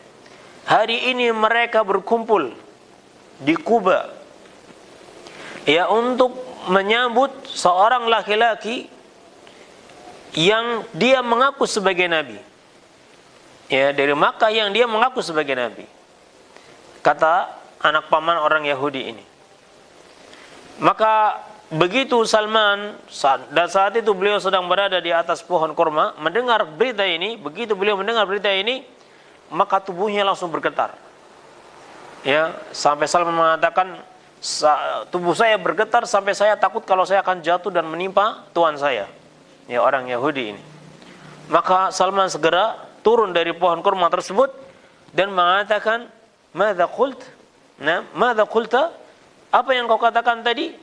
Hari ini mereka berkumpul di Kuba, ya, untuk menyambut seorang laki-laki yang dia mengaku sebagai nabi, ya, dari Makkah yang dia mengaku sebagai nabi. Kata anak paman orang Yahudi ini. Maka begitu Salman, dan saat itu beliau sedang berada di atas pohon kurma, mendengar berita ini, begitu beliau mendengar berita ini, maka tubuhnya langsung bergetar. Ya, sampai Salman mengatakan, tubuh saya bergetar sampai saya takut kalau saya akan jatuh dan menimpa tuan saya, ya, orang Yahudi ini. Maka Salman segera turun dari pohon kurma tersebut dan mengatakan, "Madza qult?" Nah, "Madza qulta?" Apa yang kau katakan tadi?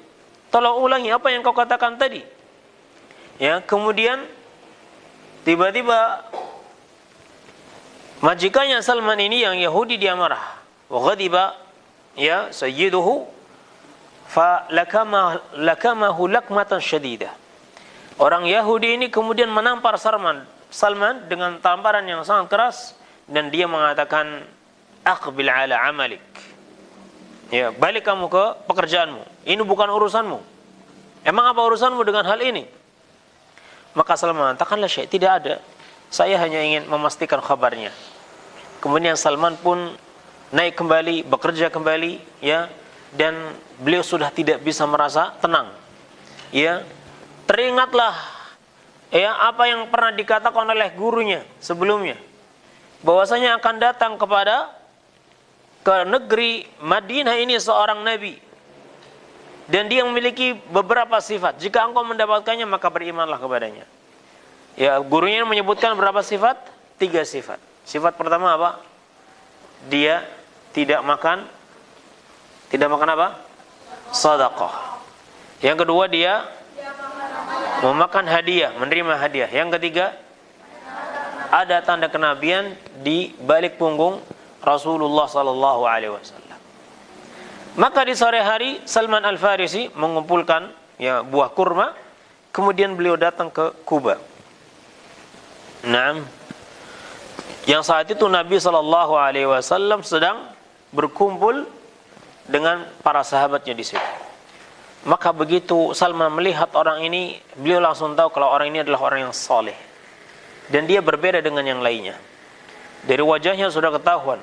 Tolong ulangi apa yang kau katakan tadi. Ya, kemudian tiba-tiba majikannya Salman ini yang Yahudi dia marah. Wa ghadiba, ya, sayyiduhu fa lakamahu lakmatan syadidah. Orang Yahudi ini kemudian menampar Salman dengan tamparan yang sangat keras dan dia mengatakan, "Aqbil ala amalik." Ya, balik kamu ke pekerjaanmu. Ini bukan urusanmu. Emang apa urusanmu dengan hal ini? Maka Salman mengatakanlah, "Syekh, tidak ada. Saya hanya ingin memastikan kabarnya." Kemudian Salman pun naik kembali, bekerja kembali, ya, dan beliau sudah tidak bisa merasa tenang. Ya, teringatlah, ya, apa yang pernah dikatakan oleh gurunya sebelumnya, bahwasanya akan datang ke negeri Madinah ini seorang nabi dan dia memiliki beberapa sifat. Jika engkau mendapatkannya maka berimanlah kepadanya. Ya, gurunya menyebutkan berapa sifat? 3 sifat. Sifat pertama apa? Dia tidak makan apa? Sedekah. Yang kedua dia memakan hadiah, menerima hadiah. Yang ketiga ada tanda kenabian di balik punggung Rasulullah sallallahu alaihi wasallam. Maka di sore hari Salman Al-Farisi mengumpulkan ya buah kurma, kemudian beliau datang ke Kuba. Nah, yang saat itu Nabi SAW sedang berkumpul dengan para sahabatnya di situ. Maka begitu Salman melihat orang ini, beliau langsung tahu kalau orang ini adalah orang yang saleh. Dan dia berbeda dengan yang lainnya. Dari wajahnya sudah ketahuan.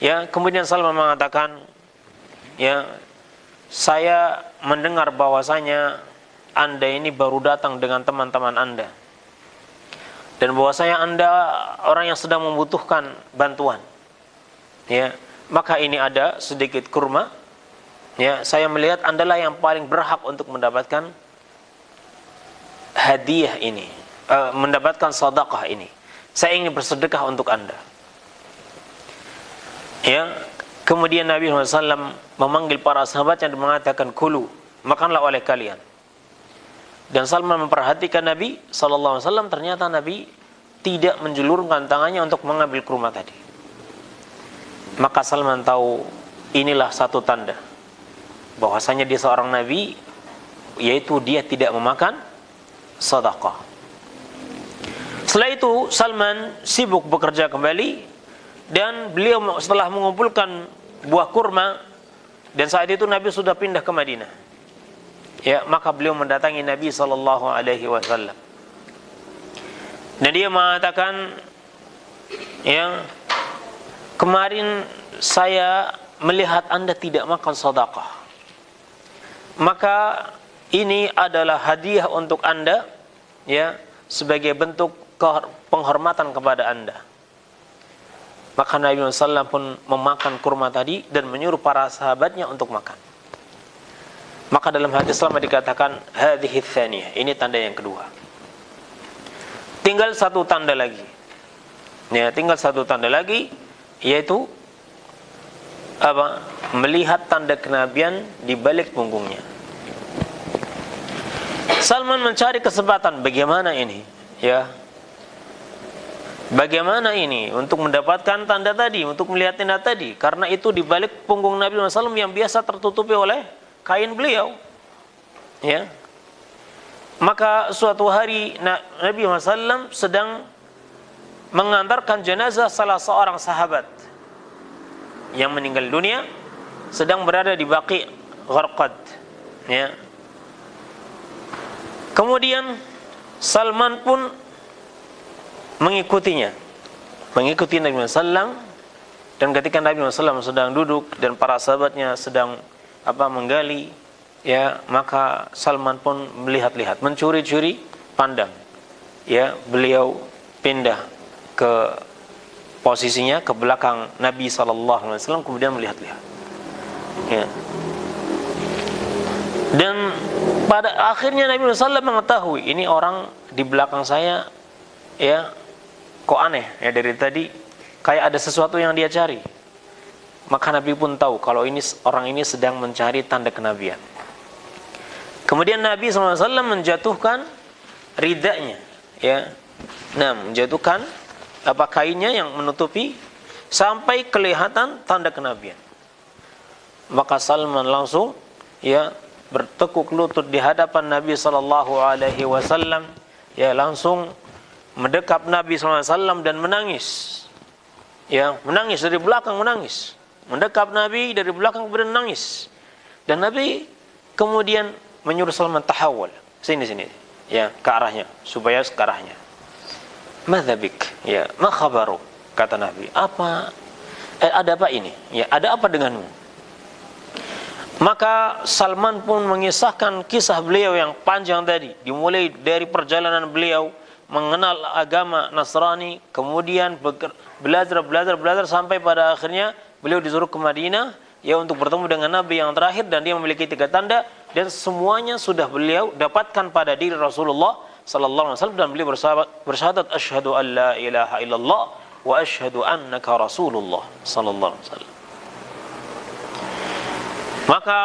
Ya, kemudian Salman mengatakan, ya, saya mendengar bahwasanya Anda ini baru datang dengan teman-teman Anda. Dan bahwasanya Anda orang yang sedang membutuhkan bantuan. Ya, maka ini ada sedikit kurma. Ya, saya melihat Anda lah yang paling berhak untuk mendapatkan hadiah ini, mendapatkan sedekah ini. Saya ingin bersedekah untuk Anda. Ya, kemudian Nabi SAW memanggil para sahabatnya dan mengatakan, kulu, makanlah oleh kalian. Dan Salman memperhatikan Nabi SAW, ternyata Nabi tidak menjulurkan tangannya untuk mengambil kurma tadi. Maka Salman tahu inilah satu tanda bahwasanya dia seorang Nabi, yaitu dia tidak memakan sedekah. Setelah itu Salman sibuk bekerja kembali, dan beliau setelah mengumpulkan buah kurma, dan saat itu Nabi sudah pindah ke Madinah. Ya, maka beliau mendatangi Nabi SAW. Dan dia mengatakan, ya, kemarin saya melihat Anda tidak makan sedekah. Maka ini adalah hadiah untuk Anda, ya, sebagai bentuk penghormatan kepada Anda. Maka Nabi SAW pun memakan kurma tadi dan menyuruh para sahabatnya untuk makan. Maka dalam hadis selama dikatakan hadhihi tsaniyah, ini tanda yang kedua. Tinggal satu tanda lagi. Ya, tinggal satu tanda lagi, yaitu apa? Melihat tanda kenabian di balik punggungnya. Salman mencari kesempatan bagaimana ini, ya. Bagaimana ini untuk mendapatkan tanda tadi, untuk melihat tanda tadi, karena itu di balik punggung Nabi SAW yang biasa tertutupi oleh kain beliau. Ya. Maka suatu hari Nabi SAW sedang mengantarkan jenazah salah seorang sahabat yang meninggal dunia, sedang berada di Baqi' Gharqad. Ya. Kemudian Salman pun mengikutinya, mengikuti Nabi SAW. Dan ketika Nabi SAW sedang duduk dan para sahabatnya sedang menggali, ya, maka Salman pun melihat-lihat, mencuri-curi pandang. Ya, beliau pindah ke posisinya ke belakang Nabi SAW, kemudian melihat-lihat. Ya. Dan pada akhirnya Nabi SAW mengetahui ini orang di belakang saya, ya, kok aneh ya, dari tadi kayak ada sesuatu yang dia cari. Maka Nabi pun tahu kalau ini orang ini sedang mencari tanda kenabian. Kemudian Nabi SAW menjatuhkan ridanya, ya, menjatuhkan kainnya yang menutupi sampai kelihatan tanda kenabian. Maka Salman langsung, ya, bertekuk lutut di hadapan Nabi SAW, ya, langsung mendekap Nabi SAW dan menangis. Ya, menangis dari belakang, menangis. Mendekap Nabi dari belakang kemudian menangis. Dan Nabi kemudian menyuruh Salman tahawal, sini, ya, ke arahnya, supaya ke arahnya. Madzabik, ya, ma khabaru, kata Nabi. Ada apa ini? Ya, ada apa denganmu? Maka Salman pun mengisahkan kisah beliau yang panjang tadi, dimulai dari perjalanan beliau mengenal agama Nasrani, kemudian belajar sampai pada akhirnya beliau disuruh ke Madinah, ya, untuk bertemu dengan Nabi yang terakhir, dan dia memiliki 3 tanda, dan semuanya sudah beliau dapatkan pada diri Rasulullah sallallahu alaihi wasallam, dan beliau bersyahadat asyhadu an la ilaha illallah wa asyhadu annaka Rasulullah sallallahu alaihi wasallam. Maka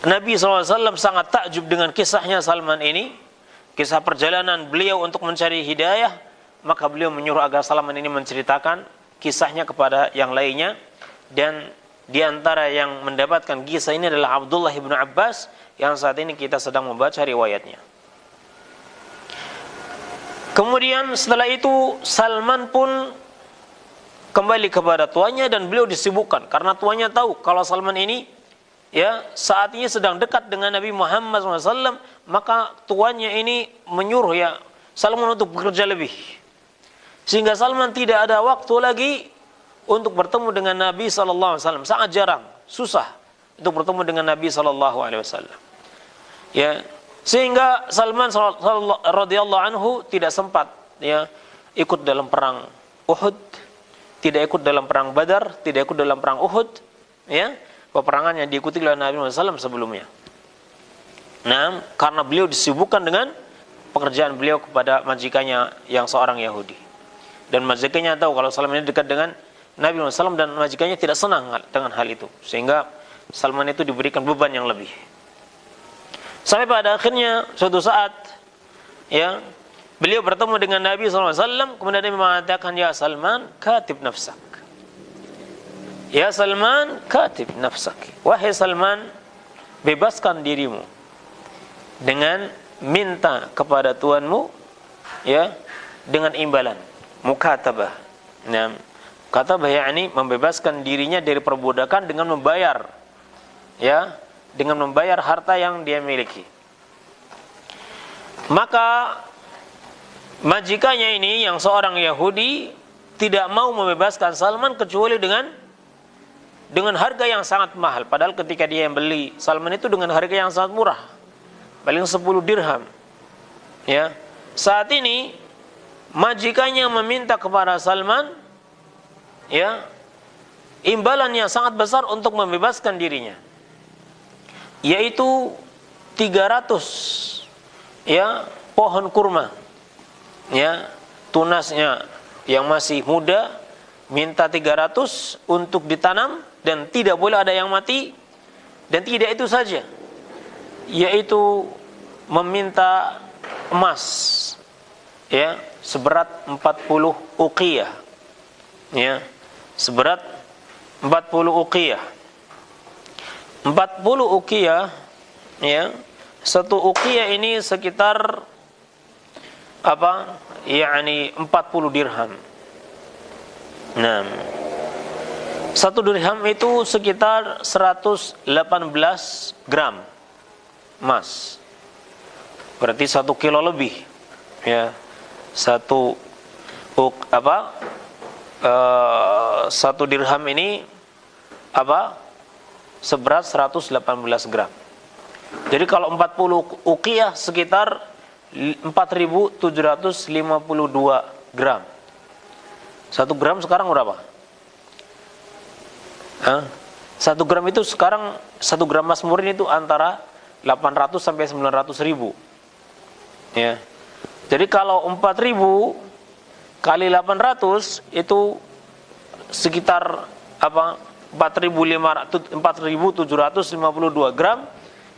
Nabi SAW sangat takjub dengan kisahnya Salman ini, kisah perjalanan beliau untuk mencari hidayah. Maka beliau menyuruh agar Salman ini menceritakan kisahnya kepada yang lainnya. Dan di antara yang mendapatkan kisah ini adalah Abdullah bin Abbas, yang saat ini kita sedang membaca riwayatnya. Kemudian setelah itu Salman pun kembali kepada tuannya dan beliau disibukkan karena tuannya tahu kalau Salman ini ya saat ini sedang dekat dengan Nabi Muhammad SAW, maka tuannya ini menyuruh ya Salman untuk bekerja lebih, sehingga Salman tidak ada waktu lagi untuk bertemu dengan Nabi SAW. Sangat jarang, susah untuk bertemu dengan Nabi SAW. Ya, sehingga Salman radhiyallahu anhu tidak sempat ya ikut dalam perang Uhud, tidak ikut dalam perang Badar, tidak ikut dalam perang Uhud, ya, peperangan yang diikuti oleh Nabi SAW sebelumnya. Nah, karena beliau disibukkan dengan pekerjaan beliau kepada majikannya yang seorang Yahudi, dan majikannya tahu kalau Salman ini dekat dengan Nabi SAW, dan majikannya tidak senang dengan hal itu, sehingga Salman itu diberikan beban yang lebih. Sampai pada akhirnya suatu saat ya beliau bertemu dengan Nabi SAW, kemudian Nabi mengatakan, ya Salman, katib nafsak. Ya Salman, katib nafsak. Wahai Salman, bebaskan dirimu dengan minta kepada tuanmu ya dengan imbalan, mukatabah. Nah, mukatabah yakni membebaskan dirinya dari perbudakan dengan membayar ya, dengan membayar harta yang dia miliki. Maka majikannya ini yang seorang Yahudi tidak mau membebaskan Salman kecuali dengan harga yang sangat mahal. Padahal ketika dia yang beli Salman itu dengan harga yang sangat murah, paling 10 dirham. Ya, saat ini majikannya meminta kepada Salman ya imbalan yang sangat besar untuk membebaskan dirinya, yaitu 300 ya pohon kurma ya, tunasnya yang masih muda, minta 300 untuk ditanam dan tidak boleh ada yang mati. Dan tidak itu saja, yaitu meminta emas ya seberat 40 uqiyah ya, seberat 40 uqiyah. 40 uqiyah ya, satu uqiyah ini sekitar apa? yakni 40 dirham. Nah, satu dirham itu sekitar 118 gram emas. Berarti 1 kilo lebih. Ya. Satu dirham ini apa? Seberat 118 gram. Jadi kalau 40 uqiyah sekitar 4.752 gram. 1 gram sekarang berapa? 1 gram itu sekarang 1 gram emas murni itu antara 800 sampai 900 ribu. Ya. Jadi kalau 4.000 kali 800 itu sekitar apa? 4.752 gram.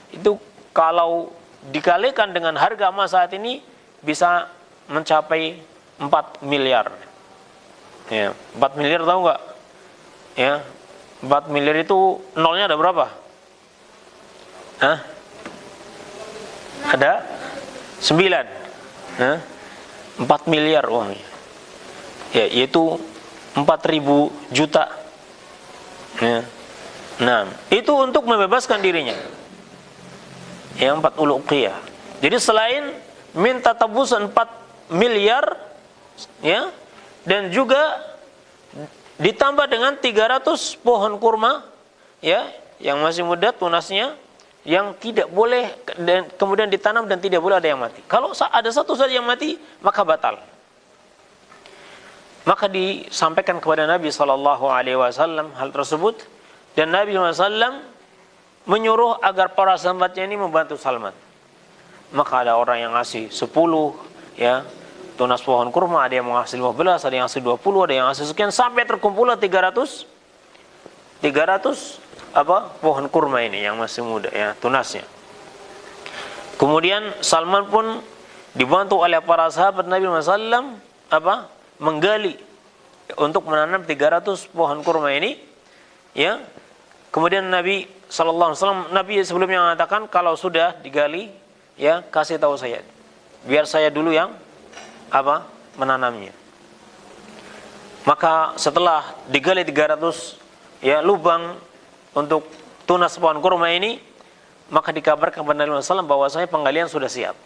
Itu kalau dikalikan dengan harga emas saat ini bisa mencapai 4 miliar. Ya, 4 miliar tahu nggak? Ya, 4 miliar itu nolnya ada berapa? Ada 9. 4 miliar uangnya. Ya, yaitu 4.000 juta. Ya. Nah, itu untuk membebaskan dirinya. Yang 40 uqiyah. Jadi selain minta tebusan 4 miliar ya, dan juga ditambah dengan 300 pohon kurma ya, yang masih muda tunasnya, yang tidak boleh dan kemudian ditanam dan tidak boleh ada yang mati. Kalau ada satu saja yang mati, maka batal. Maka disampaikan kepada Nabi SAW hal tersebut, dan Nabi SAW menyuruh agar para sahabatnya ini membantu Salman. Maka ada orang yang ngasih 10 ya tunas pohon kurma, ada yang ngasih 15, ada yang ngasih 20, ada yang ngasih sekian, sampai terkumpullah 300 apa pohon kurma ini yang masih muda ya tunasnya. Kemudian Salman pun dibantu oleh para sahabat Nabi SAW apa menggali untuk menanam 300 pohon kurma ini ya. Kemudian Nabi sallallahu alaihi wasallam, Nabi sebelumnya mengatakan kalau sudah digali, ya kasih tahu saya, biar saya dulu yang menanamnya. Maka setelah digali 300 ya lubang untuk tunas pohon kurma ini, maka dikabarkan kepada Nabi SAW bahwasanya penggalian sudah siap.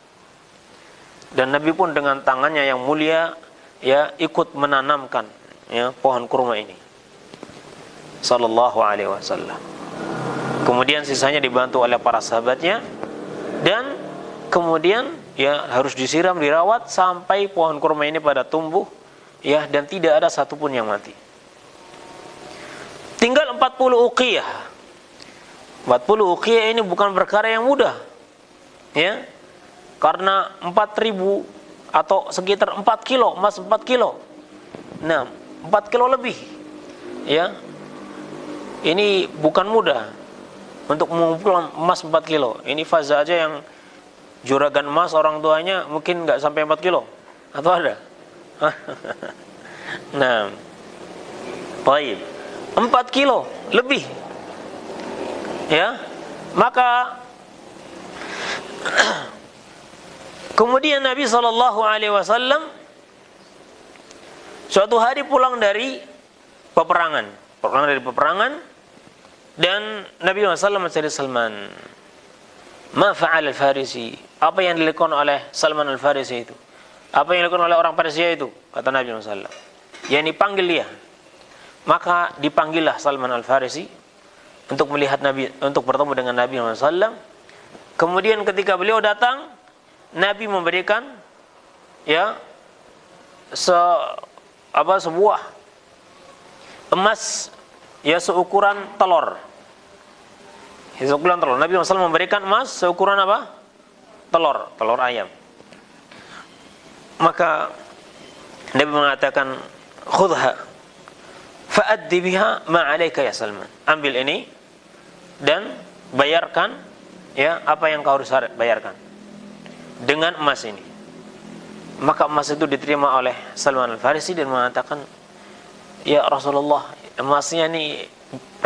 Dan Nabi pun dengan tangannya yang mulia ya ikut menanamkan ya pohon kurma ini. Sallallahu alaihi wasallam. Kemudian sisanya dibantu oleh para sahabatnya, dan kemudian ya harus disiram, dirawat sampai pohon kurma ini pada tumbuh ya, dan tidak ada satupun yang mati. Tinggal 40 uqiyah. 40 uqiyah ini bukan perkara yang mudah. Ya. Karena 4.000 atau sekitar 4 kilo, emas 4 kilo. Nah, 4 kilo lebih. Ya. Ini bukan mudah untuk mengumpulkan emas 4 kilo. Ini Faza aja yang juragan emas orang tuanya mungkin nggak sampai 4 kilo. Atau ada? Nah, baik, 4 kilo lebih. Ya, maka kemudian Nabi SAW suatu hari pulang dari peperangan, dan Nabi SAW mencari Salman. Ma fa'al al-Farisi? Apa yang dilakukan oleh Salman al-Farisi itu? Apa yang dilakukan oleh orang Persia itu? Kata Nabi SAW. Yang dipanggil dia. Maka dipanggillah Salman al-Farisi untuk melihat Nabi, untuk bertemu dengan Nabi SAW. Kemudian ketika beliau datang, Nabi memberikan ya sebuah emas ya seukuran telur. Seukuran telur. Nabi SAW memberikan emas seukuran apa? Telur ayam. Maka Nabi mengatakan, khudha fa'addi biha ma 'alaika ya Salman. Ambil ini dan bayarkan ya apa yang kau harus bayarkan dengan emas ini. Maka emas itu diterima oleh Salman al-Farisi dan mengatakan, ya Rasulullah, emasnya ini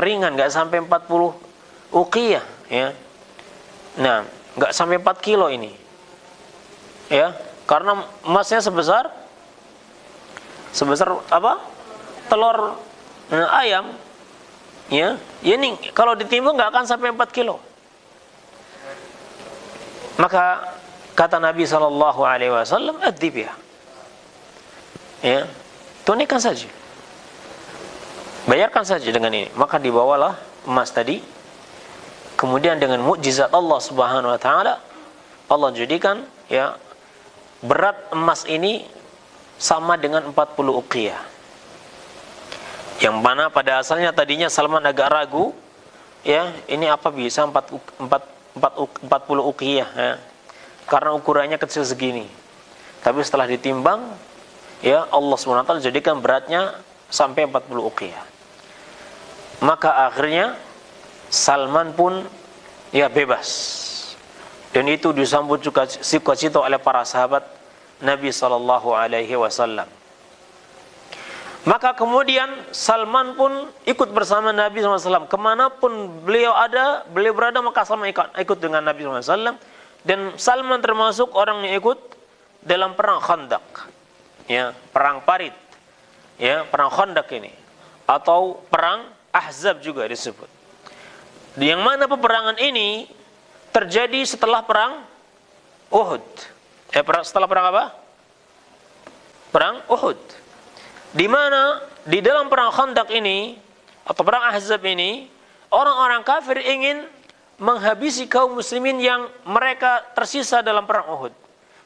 ringan, enggak sampai 40 uqiyah ya. Nah, enggak sampai 4 kilo ini. Ya, karena emasnya sebesar apa? Telur ayam. Ya, ini kalau ditimbang enggak akan sampai 4 kilo. Maka kata Nabi SAW, adib ya, tunaikan saja, bayarkan saja dengan ini. Maka dibawalah emas tadi. Kemudian dengan mukjizat Allah Subhanahu Wa Taala, Allah jadikan ya berat emas ini sama dengan 40 uqiyah. Yang mana pada asalnya tadinya Salman agak ragu, ya ini apa bisa 40 uqiyah ya, karena ukurannya kecil segini. Tapi setelah ditimbang, ya Allah SWT jadikan beratnya sampai 40 uqiyah. Maka akhirnya Salman pun ya bebas. Dan itu disambut juga sukacita oleh para sahabat Nabi SAW. Maka kemudian Salman pun ikut bersama Nabi SAW. Kemanapun beliau berada, maka Salman ikut dengan Nabi SAW. Dan Salman termasuk orang yang ikut dalam perang Khandaq, ya, perang Parit, ya, perang Khandaq ini, atau perang Ahzab juga disebut. Yang mana peperangan ini terjadi setelah perang Uhud. Setelah perang apa? Perang Uhud. Di mana di dalam perang Khandaq ini atau perang Ahzab ini, orang-orang kafir ingin menghabisi kaum muslimin yang mereka tersisa dalam perang Uhud.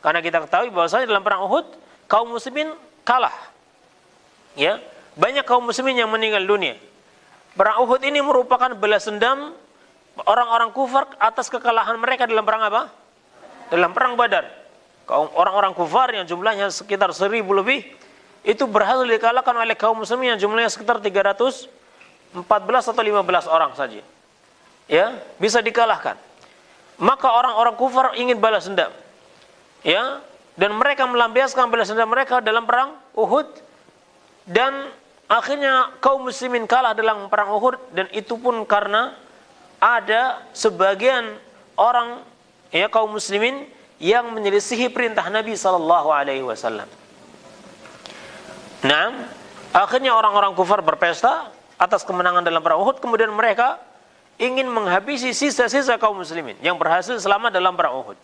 Karena kita ketahui bahwasanya dalam perang Uhud kaum muslimin kalah. Ya, banyak kaum muslimin yang meninggal dunia. Perang Uhud ini merupakan balas dendam orang-orang kufar atas kekalahan mereka dalam perang apa? Dalam perang Badar. Orang-orang kufar yang jumlahnya sekitar 1000 lebih itu berhasil dikalahkan oleh kaum muslimin yang jumlahnya sekitar 314 atau 15 orang saja. Ya, bisa dikalahkan. Maka orang-orang kufar ingin balas dendam. Ya, dan mereka melampiaskan balas dendam mereka dalam perang Uhud, dan akhirnya kaum muslimin kalah dalam perang Uhud, dan itu pun karena ada sebagian orang ya kaum muslimin yang menyelisihi perintah Nabi sallallahu alaihi wasallam. Nah, akhirnya orang-orang kufar berpesta atas kemenangan dalam perang Uhud, kemudian mereka ingin menghabisi sisa-sisa kaum muslimin yang berhasil selamat dalam perang Uhud.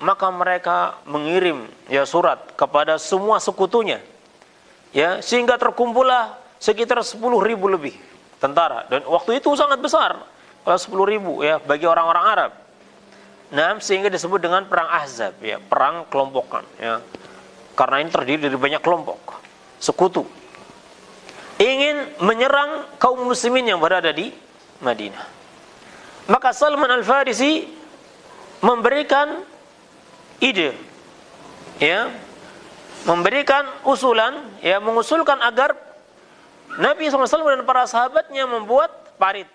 Maka mereka mengirim ya surat kepada semua sekutunya, ya, sehingga terkumpullah sekitar 10.000 lebih tentara, dan waktu itu sangat besar kalau 10.000 ya bagi orang-orang Arab. Nah, sehingga disebut dengan perang Ahzab, ya, perang kelompokan, ya, karena ini terdiri dari banyak kelompok sekutu ingin menyerang kaum muslimin yang berada di Madinah. Maka Salman Al-Farisi memberikan ide, ya, memberikan usulan, ya, mengusulkan agar Nabi SAW dan para sahabatnya membuat parit,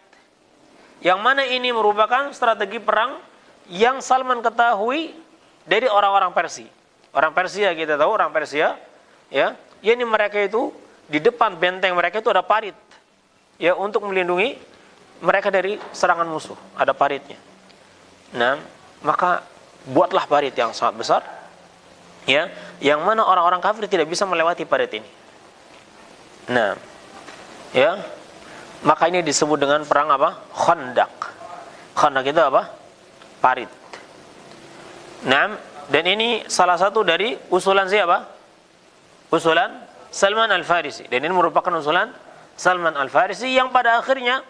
yang mana ini merupakan strategi perang yang Salman ketahui dari orang-orang Persia. Orang Persia, kita tahu orang Persia, ya, yakni mereka itu di depan benteng mereka itu ada parit, ya, untuk melindungi mereka dari serangan musuh, ada paritnya. Nah, maka buatlah parit yang sangat besar, ya, yang mana orang-orang kafir tidak bisa melewati parit ini. Nah, ya, maka ini disebut dengan perang apa? Khandaq. Khandaq itu apa? Parit. Nah, dan ini salah satu dari usulan siapa? Usulan Salman Al-Farisi. Dan ini merupakan usulan Salman Al-Farisi yang pada akhirnya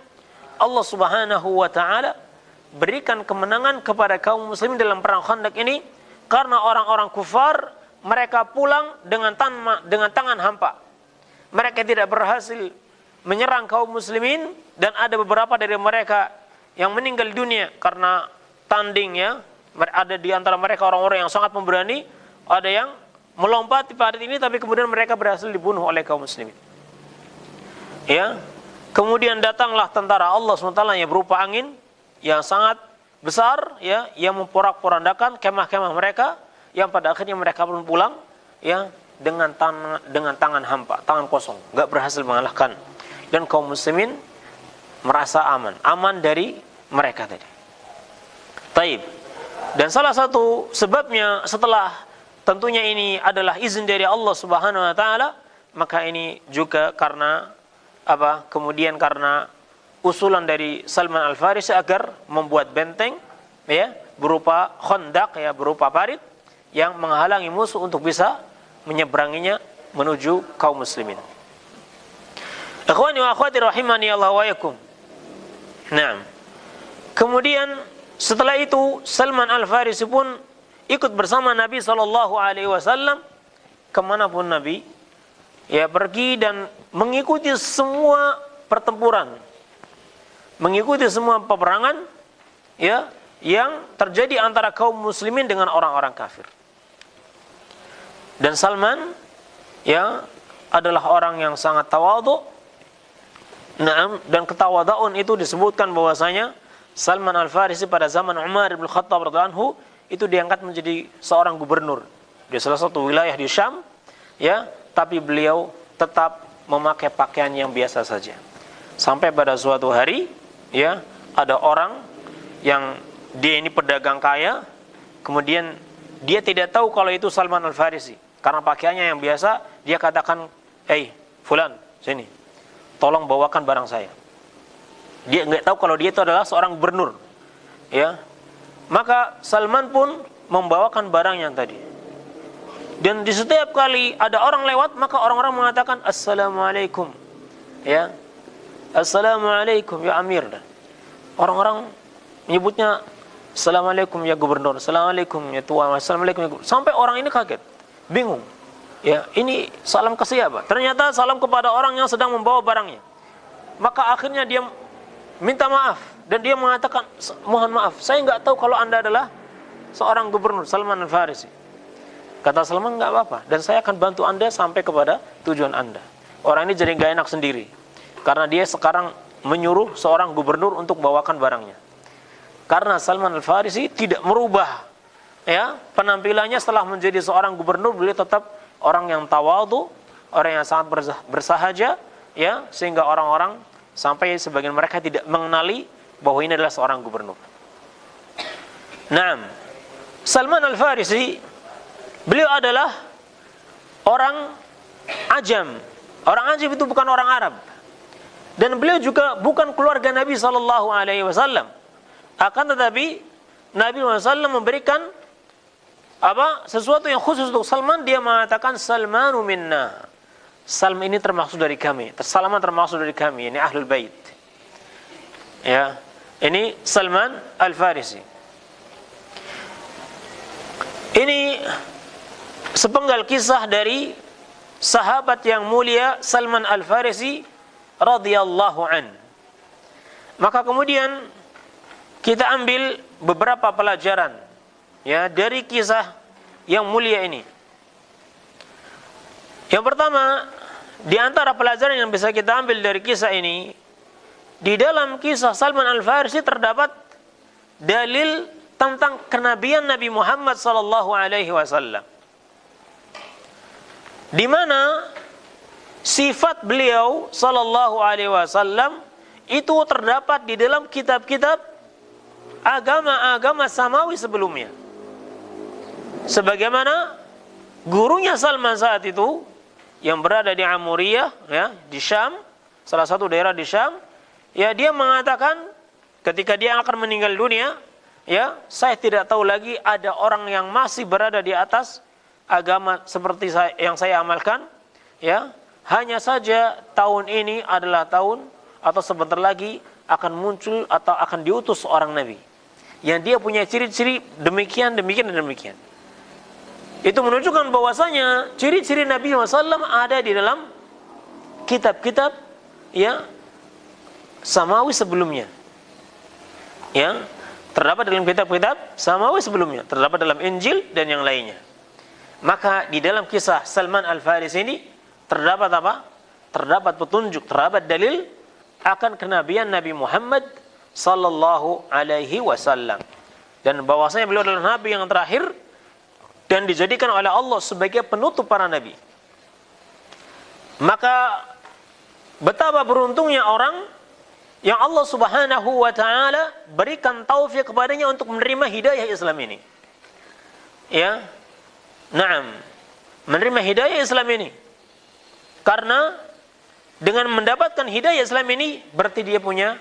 Allah Subhanahu wa taala berikan kemenangan kepada kaum muslimin dalam perang Khandaq ini, karena orang-orang kufar mereka pulang dengan tangan hampa. Mereka tidak berhasil menyerang kaum muslimin, dan ada beberapa dari mereka yang meninggal dunia karena tanding, ya. Ada di antara mereka orang-orang yang sangat pemberani, ada yang melompati parit ini tapi kemudian mereka berhasil dibunuh oleh kaum muslimin. Ya. Kemudian datanglah tentara Allah SWT yang berupa angin yang sangat besar, ya, yang memporak-porandakan kemah-kemah mereka, yang pada akhirnya mereka pun pulang, ya, dengan tangan hampa, tangan kosong, enggak berhasil mengalahkan, dan kaum muslimin merasa aman dari mereka tadi. Taib. Dan salah satu sebabnya setelah tentunya ini adalah izin dari Allah Subhanahu wa taala, maka ini juga karena apa? Kemudian karena usulan dari Salman Al-Farisi agar membuat benteng, ya, berupa khandaq, ya, berupa parit yang menghalangi musuh untuk bisa menyeberanginya menuju kaum muslimin. Ikhwani wa akhwati rahimani Allah wa yakum. Nah, kemudian setelah itu Salman Al-Farisi pun ikut bersama Nabi SAW kemanapun Nabi, ya, pergi dan mengikuti semua pertempuran, mengikuti semua peperangan, ya, yang terjadi antara kaum muslimin dengan orang-orang kafir. Dan Salman, ya, adalah orang yang sangat tawadhu. Nah, dan ketawadhuan itu disebutkan bahwasanya Salman Al-Farisi pada zaman Umar bin Khattab radhiyallahu anhu itu diangkat menjadi seorang gubernur di salah satu wilayah di Syam, ya, tapi beliau tetap memakai pakaian yang biasa saja. Sampai pada suatu hari, ya, ada orang yang dia ini pedagang kaya, kemudian dia tidak tahu kalau itu Salman Al-Farisi. Karena pakaiannya yang biasa, dia katakan, "Hei, fulan, sini. Tolong bawakan barang saya." Dia enggak tahu kalau dia itu adalah seorang gubernur. Ya. Maka Salman pun membawakan barang yang tadi. Dan di setiap kali ada orang lewat, maka orang-orang mengatakan, "Assalamualaikum." Ya. "Assalamualaikum ya Amir." Orang-orang menyebutnya, "Assalamualaikum ya gubernur, assalamualaikum ya tuan, assalamualaikum ya gubernur." Sampai orang ini kaget, bingung. Ya, ini salam ke siapa? Ternyata salam kepada orang yang sedang membawa barangnya. Maka akhirnya dia minta maaf dan dia mengatakan, "Mohon maaf, saya enggak tahu kalau Anda adalah seorang gubernur Salman Al-Farisi." Kata Salman, "Enggak apa-apa, dan saya akan bantu Anda sampai kepada tujuan Anda." Orang ini jadi enggak enak sendiri karena dia sekarang menyuruh seorang gubernur untuk bawakan barangnya. Karena Salman Al-Farisi tidak merubah, ya, penampilannya setelah menjadi seorang gubernur, beliau tetap orang yang tawadhu, orang yang sangat bersahaja, ya, sehingga orang-orang sampai sebagian mereka tidak mengenali bahwa ini adalah seorang gubernur. Naam, Salman Al-Farisi, beliau adalah orang Ajam. Orang Ajam itu bukan orang Arab. Dan beliau juga bukan keluarga Nabi sallallahu alaihi wasallam. Akan tetapi Nabi SAW memberikan sesuatu yang khusus untuk Salman. Dia mengatakan Salmanu minna. Salman ini termasuk dari kami. Salman termasuk dari kami. Ini Ahlul Bait. Ya, ini Salman Al-Farisi. Ini sepenggal kisah dari sahabat yang mulia Salman Al-Farisi radhiyallahu an. Maka kemudian kita ambil beberapa pelajaran ya dari kisah yang mulia ini. Yang pertama, di antara pelajaran yang bisa kita ambil dari kisah ini, di dalam kisah Salman Al-Farisi terdapat dalil tentang kenabian Nabi Muhammad sallallahu alaihi wasallam. Di mana sifat beliau sallallahu alaihi wasallam itu terdapat di dalam kitab-kitab agama-agama samawi sebelumnya. Sebagaimana gurunya Salman saat itu yang berada di Amuriyah ya, di Syam, salah satu daerah di Syam, ya dia mengatakan ketika dia akan meninggal dunia, ya, saya tidak tahu lagi ada orang yang masih berada di atas agama seperti yang saya amalkan, ya. Hanya saja tahun ini adalah tahun atau sebentar lagi akan muncul atau akan diutus seorang nabi yang dia punya ciri-ciri demikian, demikian, dan demikian. Itu menunjukkan bahwasanya ciri-ciri Nabi SAW ada di dalam kitab-kitab ya samawi sebelumnya. Ya, terdapat dalam kitab-kitab samawi sebelumnya, terdapat dalam Injil dan yang lainnya. Maka di dalam kisah Salman Al-Farisi ini terdapat apa? Terdapat petunjuk, terdapat dalil akan kenabian Nabi Muhammad sallallahu alaihi wasallam, dan bahwasanya beliau adalah nabi yang terakhir dan dijadikan oleh Allah sebagai penutup para nabi. Maka betapa beruntungnya orang yang Allah Subhanahu wa taala berikan taufik kepadanya untuk menerima hidayah Islam ini. Ya. Naam. Menerima hidayah Islam ini. Karena dengan mendapatkan hidayah Islam ini berarti dia punya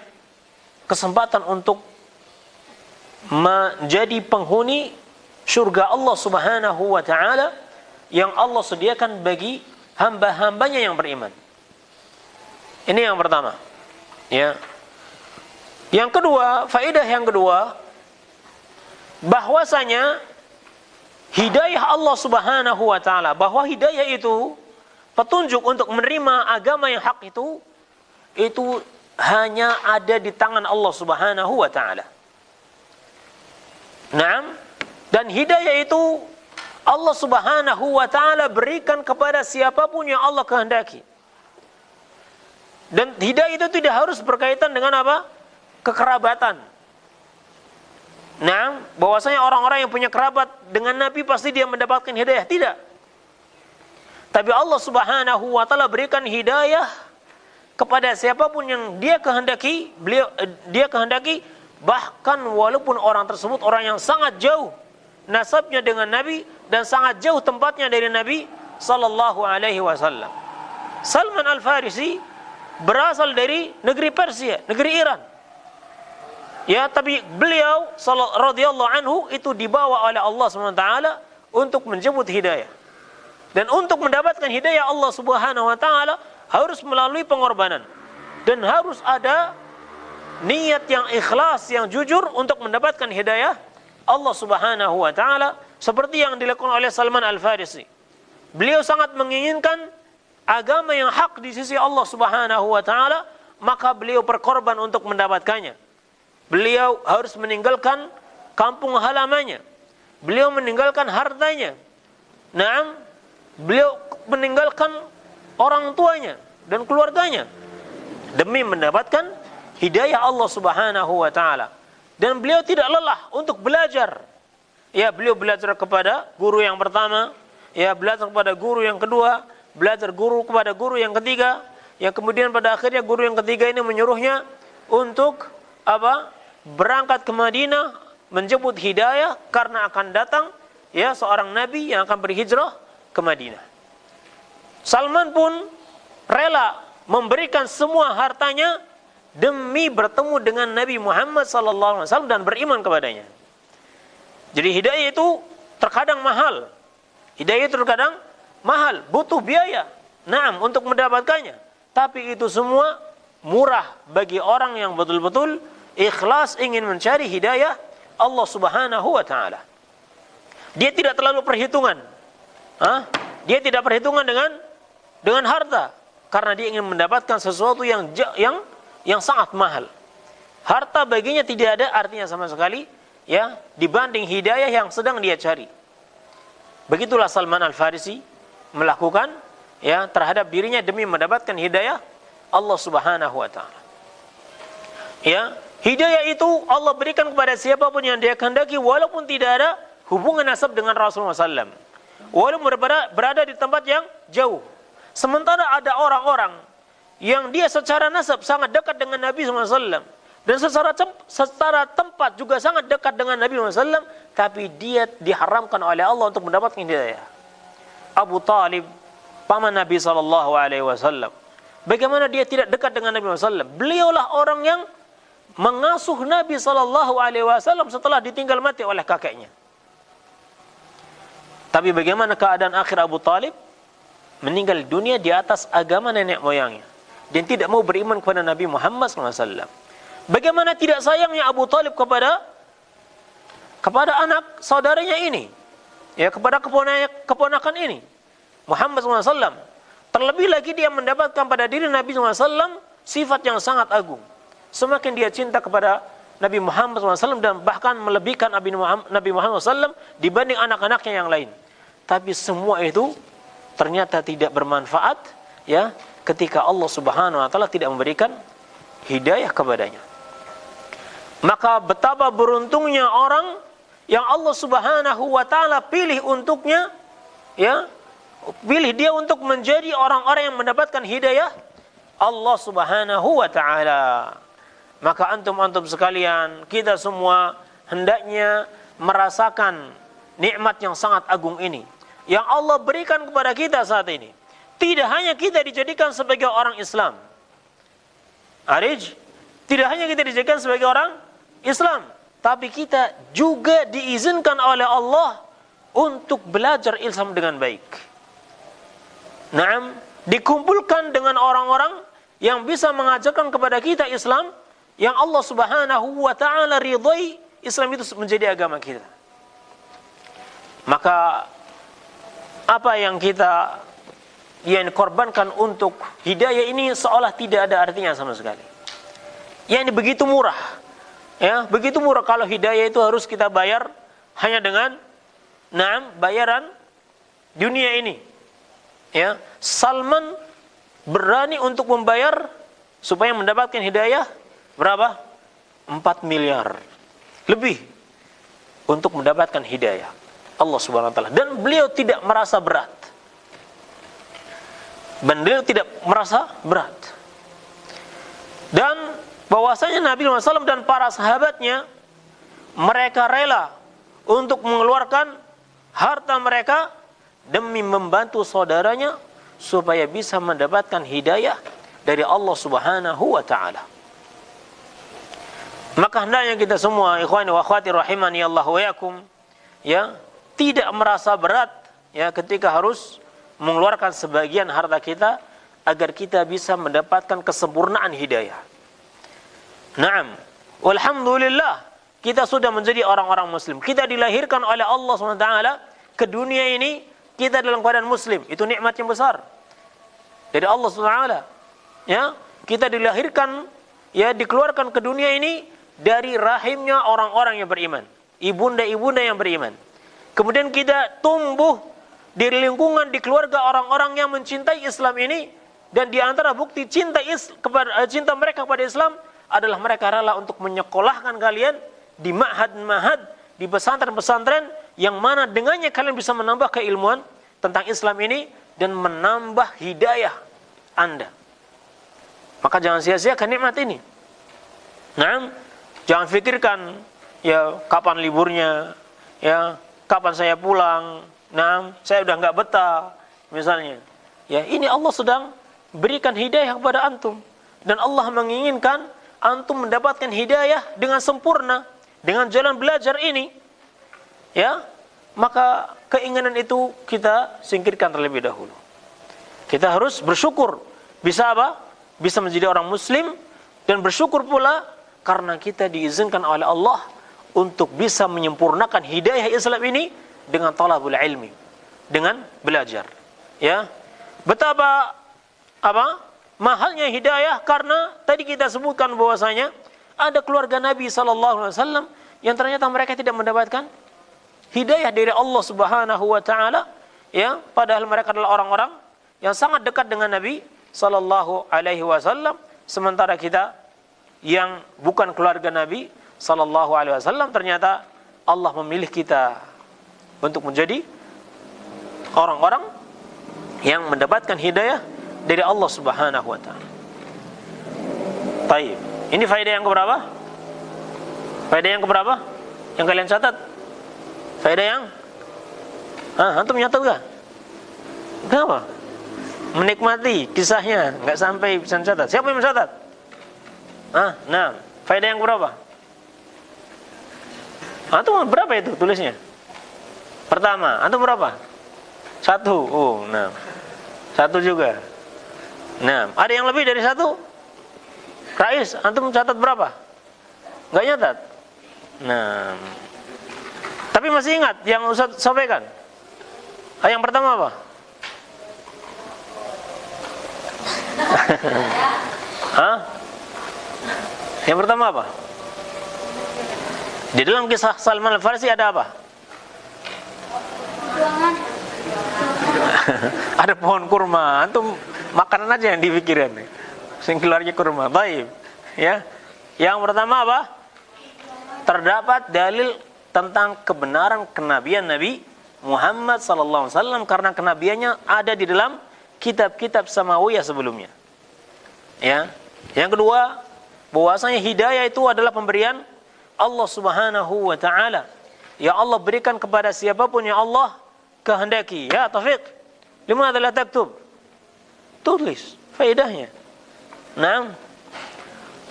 kesempatan untuk menjadi penghuni surga Allah Subhanahu wa taala yang Allah sediakan bagi hamba-hambanya yang beriman. Ini yang pertama. Ya. Yang kedua, faedah yang kedua, bahwasanya hidayah Allah Subhanahu wa taala, bahwa hidayah itu petunjuk untuk menerima agama yang hak itu hanya ada di tangan Allah Subhanahu wa taala. Naam, dan hidayah itu Allah Subhanahu wa taala berikan kepada siapapun yang Allah kehendaki. Dan hidayah itu tidak harus berkaitan dengan apa? Kekerabatan. Naam, bahwasanya orang-orang yang punya kerabat dengan Nabi pasti dia mendapatkan hidayah, tidak. Tapi Allah Subhanahu wa taala berikan hidayah kepada siapapun yang dia kehendaki, dia kehendaki, bahkan walaupun orang tersebut orang yang sangat jauh nasabnya dengan Nabi dan sangat jauh tempatnya dari Nabi sallallahu alaihi wasallam. Salman Al-Farisi berasal dari negeri Persia, negeri Iran. Ya, tapi beliau radhiyallahu anhu itu dibawa oleh Allah Subhanahu wa taala untuk menjemput hidayah. Dan untuk mendapatkan hidayah Allah Subhanahu wa taala harus melalui pengorbanan dan harus ada niat yang ikhlas, yang jujur untuk mendapatkan hidayah Allah Subhanahu wa taala, seperti yang dilakukan oleh Salman Al-Farisi. Beliau sangat menginginkan agama yang hak di sisi Allah Subhanahu wa taala, maka beliau berkorban untuk mendapatkannya. Beliau harus meninggalkan kampung halamannya. Beliau meninggalkan hartanya. Naam, beliau meninggalkan orang tuanya dan keluarganya demi mendapatkan hidayah Allah Subhanahu wa taala. Dan beliau tidak lelah untuk belajar. Ya, beliau belajar kepada guru yang pertama, ya belajar kepada guru yang kedua, belajar guru kepada guru yang ketiga, yang kemudian pada akhirnya guru yang ketiga ini menyuruhnya untuk berangkat ke Madinah menjemput hidayah karena akan datang ya seorang nabi yang akan berhijrah ke Madinah. Salman pun rela memberikan semua hartanya demi bertemu dengan Nabi Muhammad sallallahu alaihi wasallam dan beriman kepadanya. Jadi hidayah itu terkadang mahal. Hidayah itu terkadang mahal, butuh biaya. Naam, untuk mendapatkannya. Tapi itu semua murah bagi orang yang betul-betul ikhlas ingin mencari hidayah Allah Subhanahu wa taala. Dia tidak terlalu perhitungan. Dia tidak perhitungan dengan harta karena dia ingin mendapatkan sesuatu yang sangat mahal. Harta baginya tidak ada artinya sama sekali ya dibanding hidayah yang sedang dia cari. Begitulah Salman Al-Farisi melakukan ya terhadap dirinya demi mendapatkan hidayah Allah Subhanahu wa taala. Ya, hidayah itu Allah berikan kepada siapapun yang dia kehendaki walaupun tidak ada hubungan nasab dengan Rasulullah SAW. Walaupun berada di tempat yang jauh. Sementara ada orang-orang yang dia secara nasab sangat dekat dengan Nabi SAW. Dan secara tempat juga sangat dekat dengan Nabi SAW. Tapi dia diharamkan oleh Allah untuk mendapatkan hidayah. Abu Talib, paman Nabi SAW. Bagaimana dia tidak dekat dengan Nabi SAW? Beliaulah orang yang mengasuh Nabi SAW setelah ditinggal mati oleh kakeknya. Tapi bagaimana keadaan akhir Abu Talib? Meninggal dunia di atas agama nenek moyangnya. Dan tidak mau beriman kepada Nabi Muhammad SAW. Bagaimana tidak sayangnya Abu Talib kepada anak saudaranya ini. Ya, kepada keponakan ini. Muhammad SAW. Terlebih lagi dia mendapatkan pada diri Nabi SAW sifat yang sangat agung. Semakin dia cinta kepada Nabi Muhammad SAW dan bahkan melebihkan Nabi Muhammad SAW dibanding anak-anaknya yang lain. Tapi semua itu ternyata tidak bermanfaat ya ketika Allah Subhanahu wa taala tidak memberikan hidayah kepadanya. Maka betapa beruntungnya orang yang Allah Subhanahu wa taala pilih untuknya ya, pilih dia untuk menjadi orang-orang yang mendapatkan hidayah Allah Subhanahu wa taala. Maka antum sekalian, kita semua hendaknya merasakan nikmat yang sangat agung ini yang Allah berikan kepada kita saat ini. Tidak hanya kita dijadikan sebagai orang Islam. Tidak hanya kita dijadikan sebagai orang Islam, tapi kita juga diizinkan oleh Allah untuk belajar Islam dengan baik. Naam, dikumpulkan dengan orang-orang yang bisa mengajarkan kepada kita Islam yang Allah Subhanahu wa taala ridhai. Islam itu menjadi agama kita. Maka apa yang kita korbankan untuk hidayah ini seolah tidak ada artinya sama sekali. Ya, ini begitu murah. Ya, begitu murah kalau hidayah itu harus kita bayar hanya dengan bayaran dunia ini. Ya, Salman berani untuk membayar supaya mendapatkan hidayah berapa? 4 miliar lebih untuk mendapatkan hidayah Allah Subhanahu wa taala, dan beliau tidak merasa berat. Dan bahwasanya Nabi SAW dan para sahabatnya mereka rela untuk mengeluarkan harta mereka demi membantu saudaranya supaya bisa mendapatkan hidayah dari Allah Subhanahu wa taala. Maka hendaknya kita semua ikhwani wa akhwati rahimani Allah wa yakum ya tidak merasa berat ya ketika harus mengeluarkan sebagian harta kita agar kita bisa mendapatkan kesempurnaan hidayah. Naam, walhamdulillah kita sudah menjadi orang-orang muslim. Kita dilahirkan oleh Allah SWT ke dunia ini, kita dalam keadaan muslim. Itu nikmat yang besar dari Allah SWT. Ya, kita dilahirkan ya dikeluarkan ke dunia ini dari rahimnya orang-orang yang beriman, ibunda-ibunda yang beriman. Kemudian kita tumbuh di lingkungan, di keluarga orang-orang yang mencintai Islam ini, dan di antara bukti cinta mereka kepada Islam adalah mereka rela untuk menyekolahkan kalian di ma'had-ma'had, di pesantren-pesantren yang mana dengannya kalian bisa menambah keilmuan tentang Islam ini dan menambah hidayah Anda. Maka jangan sia-siakan nikmat ini. Nah, Jangan pikirkan ya kapan liburnya, ya kapan saya pulang. Nah, saya udah nggak betah misalnya. Ya, ini Allah sedang berikan hidayah kepada antum, dan Allah menginginkan antum mendapatkan hidayah dengan sempurna dengan jalan belajar ini. Ya, maka keinginan itu kita singkirkan terlebih dahulu. Kita harus bersyukur bisa apa? Bisa menjadi orang muslim, dan bersyukur pula karena kita diizinkan oleh Allah untuk bisa menyempurnakan hidayah Islam ini dengan talabul ilmi, dengan belajar. Ya, betapa apa mahalnya hidayah, karena tadi kita sebutkan bahwasanya ada keluarga Nabi SAW yang ternyata mereka tidak mendapatkan hidayah dari Allah Subhanahu wa taala, ya, padahal mereka adalah orang-orang yang sangat dekat dengan Nabi sallallahu alaihi wasallam, sementara kita yang bukan keluarga Nabi sallallahu alaihi wasallam ternyata Allah memilih kita untuk menjadi orang-orang yang mendapatkan hidayah dari Allah Subhanahu wa taala. Baik, ini faedah yang keberapa? Faedah yang keberapa? Yang kalian catat? Faedah yang antum nyatat gak? Kenapa? Menikmati kisahnya, nggak sampai bisa mencatat. Siapa yang mencatat? Nah, faedah yang berapa? Antum berapa itu tulisnya? Pertama, antum berapa? 1. Oh, nah. 1 juga. Nah, ada yang lebih dari 1? Rais, antum mencatat berapa? Nggak nyatat? Nah, tapi masih ingat yang Ustaz sampaikan? Yang pertama apa? Yang pertama apa? Di dalam kisah Salman Al-Farisi ada apa? Ada pohon kurma. Antum makanan aja yang dipikirin. Sing keluarnya kurma. Baik. Ya. Yang pertama apa? Terdapat dalil tentang kebenaran kenabian Nabi Muhammad SAW, karena kenabiannya ada di dalam kitab-kitab samawiyah sebelumnya. Ya. Yang kedua, bahwasanya hidayah itu adalah pemberian Allah Subhanahu wa taala. Ya Allah berikan kepada siapapun yang Allah kehendaki. Ya Taufik, limadha la taktub? Tulis faedahnya. Nah,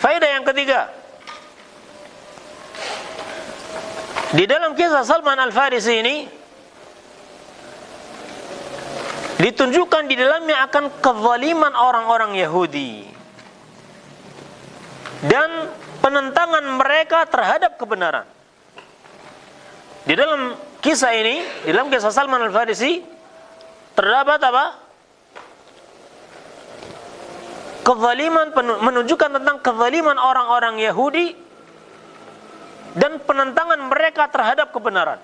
faedah yang ketiga, di dalam kisah Salman Al-Farisi ini ditunjukkan di dalamnya akan kezaliman orang-orang Yahudi dan penentangan mereka terhadap kebenaran. Di dalam kisah ini, di dalam kisah Salman Al-Farisi terdapat apa? Kezaliman, menunjukkan tentang kezaliman orang-orang Yahudi dan penentangan mereka terhadap kebenaran.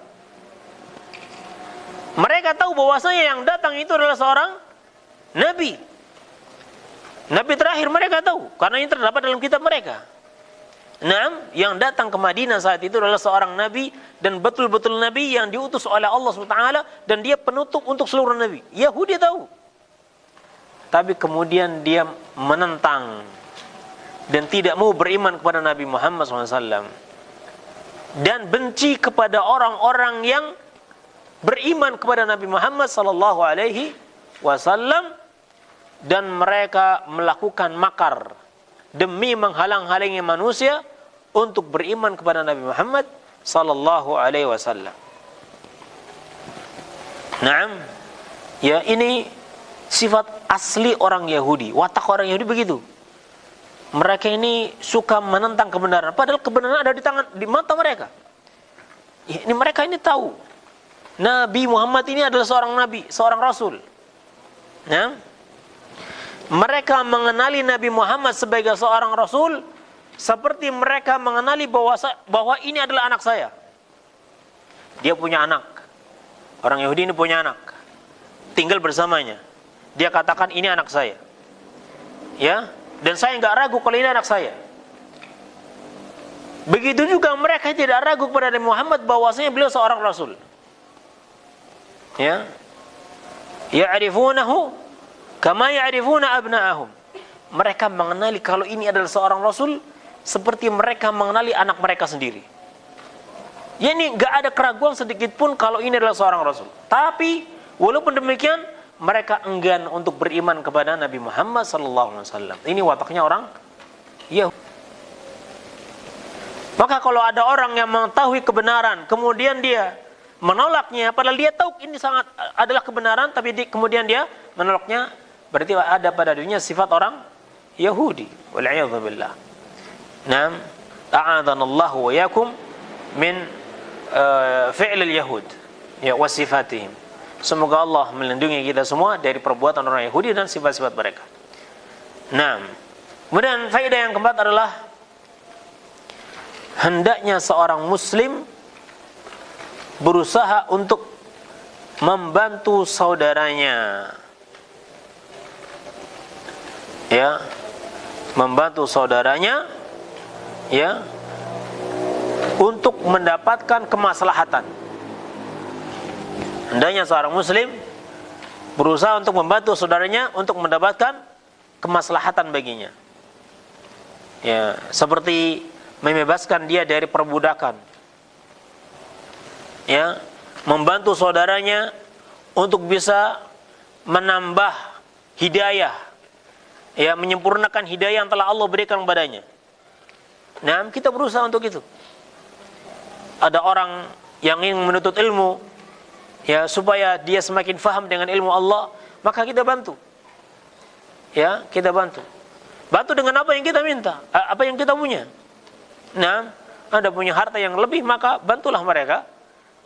Mereka tahu bahwasanya yang datang itu adalah seorang nabi. Nabi terakhir mereka tahu, karena ini terdapat dalam kitab mereka. Nah, yang datang ke Madinah saat itu adalah seorang nabi, dan betul-betul nabi yang diutus oleh Allah SWT, dan dia penutup untuk seluruh nabi. Yahudi tahu. Tapi kemudian dia menentang dan tidak mau beriman kepada Nabi Muhammad SAW, dan benci kepada orang-orang yang beriman kepada Nabi Muhammad SAW, dan mereka melakukan makar demi menghalang-halangi manusia untuk beriman kepada Nabi Muhammad SAW. Naam, ya, ini sifat asli orang Yahudi, watak orang Yahudi begitu. Mereka ini suka menentang kebenaran, padahal kebenaran ada di mata mereka. Ya, ini mereka ini tahu Nabi Muhammad ini adalah seorang nabi, seorang rasul. Nah, mereka mengenali Nabi Muhammad sebagai seorang rasul seperti mereka mengenali bahwa ini adalah anak saya. Dia punya anak. Orang Yahudi ini punya anak, tinggal bersamanya. Dia katakan ini anak saya. Ya, dan saya enggak ragu kalau ini anak saya. Begitu juga mereka tidak ragu kepada Nabi Muhammad bahwasanya beliau seorang rasul. Ya. Ya'rifunahu kama ya'rifuna abna'ahum. Mereka mengenali kalau ini adalah seorang rasul seperti mereka mengenali anak mereka sendiri. Ya, ini nggak ada keraguan sedikit pun kalau ini adalah seorang Rasul. Tapi walaupun demikian, mereka enggan untuk beriman kepada Nabi Muhammad SAW. Ini wataknya orang Yahudi. Maka kalau ada orang yang mengetahui kebenaran, kemudian dia menolaknya, padahal dia tahu ini sangat adalah kebenaran, tapi kemudian dia menolaknya, berarti ada pada dirinya sifat orang Yahudi. Wal'iyadzubillah. Naam, a'adhanallahu wa yakum min fi'lil yahud ya wa sifatihim. Semoga Allah melindungi kita semua dari perbuatan orang Yahudi dan sifat-sifat mereka. Naam. Kemudian faedah yang keempat adalah hendaknya seorang muslim berusaha untuk membantu saudaranya. Ya, membantu saudaranya ya untuk mendapatkan kemaslahatan. Hendaknya seorang muslim berusaha untuk membantu saudaranya untuk mendapatkan kemaslahatan baginya. Ya, seperti membebaskan dia dari perbudakan. Ya, membantu saudaranya untuk bisa menambah hidayah. Ya, menyempurnakan hidayah yang telah Allah berikan kepadanya. Nah, kita berusaha untuk itu. Ada orang yang ingin menuntut ilmu, ya, supaya dia semakin faham dengan ilmu Allah, maka kita bantu. Ya, kita bantu. Bantu dengan apa yang kita minta, apa yang kita punya. Nah, Anda punya harta yang lebih, maka bantulah mereka.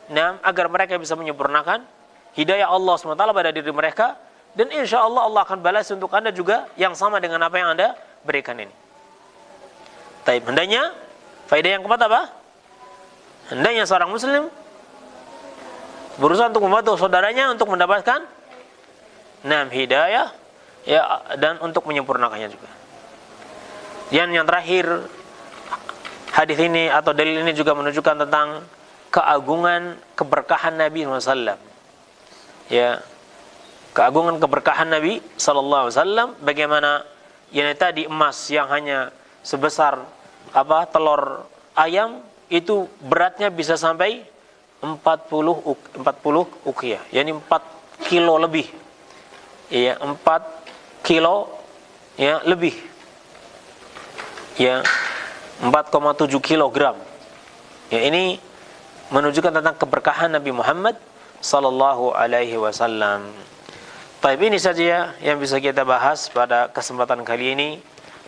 Nah, agar mereka bisa menyempurnakan hidayah Allah SWT pada diri mereka, dan insya Allah Allah akan balas untuk Anda juga yang sama dengan apa yang Anda berikan ini. Taib, hendaknya faedah yang keempat apa? Hendaknya seorang muslim berusaha untuk membantu saudaranya untuk mendapatkan hidayah, ya, dan untuk menyempurnakannya juga. Dan yang terakhir, hadis ini atau dalil ini juga menunjukkan tentang keagungan keberkahan Nabi SAW. Ya, keagungan keberkahan Nabi SAW. Bagaimana yang tadi emas yang hanya sebesar telur ayam itu beratnya bisa sampai 40 uqiyah, yakni 4 kilo lebih. Ya, 4 kilo ya lebih. Ya, 4,7 kilogram. Ya, ini menunjukkan tentang keberkahan Nabi Muhammad sallallahu alaihi wasallam. Baik, ini saja yang bisa kita bahas pada kesempatan kali ini.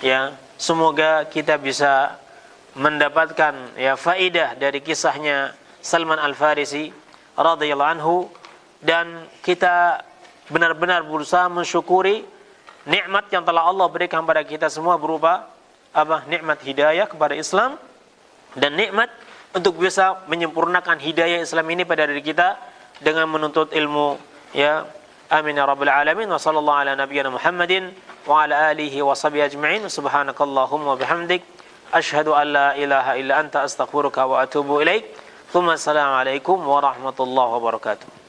Ya, semoga kita bisa mendapatkan ya faedah dari kisahnya Salman Al-Farisi radhiyallahu anhu, dan kita benar-benar berusaha mensyukuri nikmat yang telah Allah berikan kepada kita semua berupa nikmat hidayah kepada Islam dan nikmat untuk bisa menyempurnakan hidayah Islam ini pada diri kita dengan menuntut ilmu. Ya, amin ya rabbal alamin. Wa sallallahu ala nabiyyina Muhammadin wa ala alihi wa sahbihi ajma'in. Subhanakallahumma wa bihamdik asyhadu an la ilaha illa anta astaghfiruka wa atubu ilaik. Assalamualaikum warahmatullahi wabarakatuh.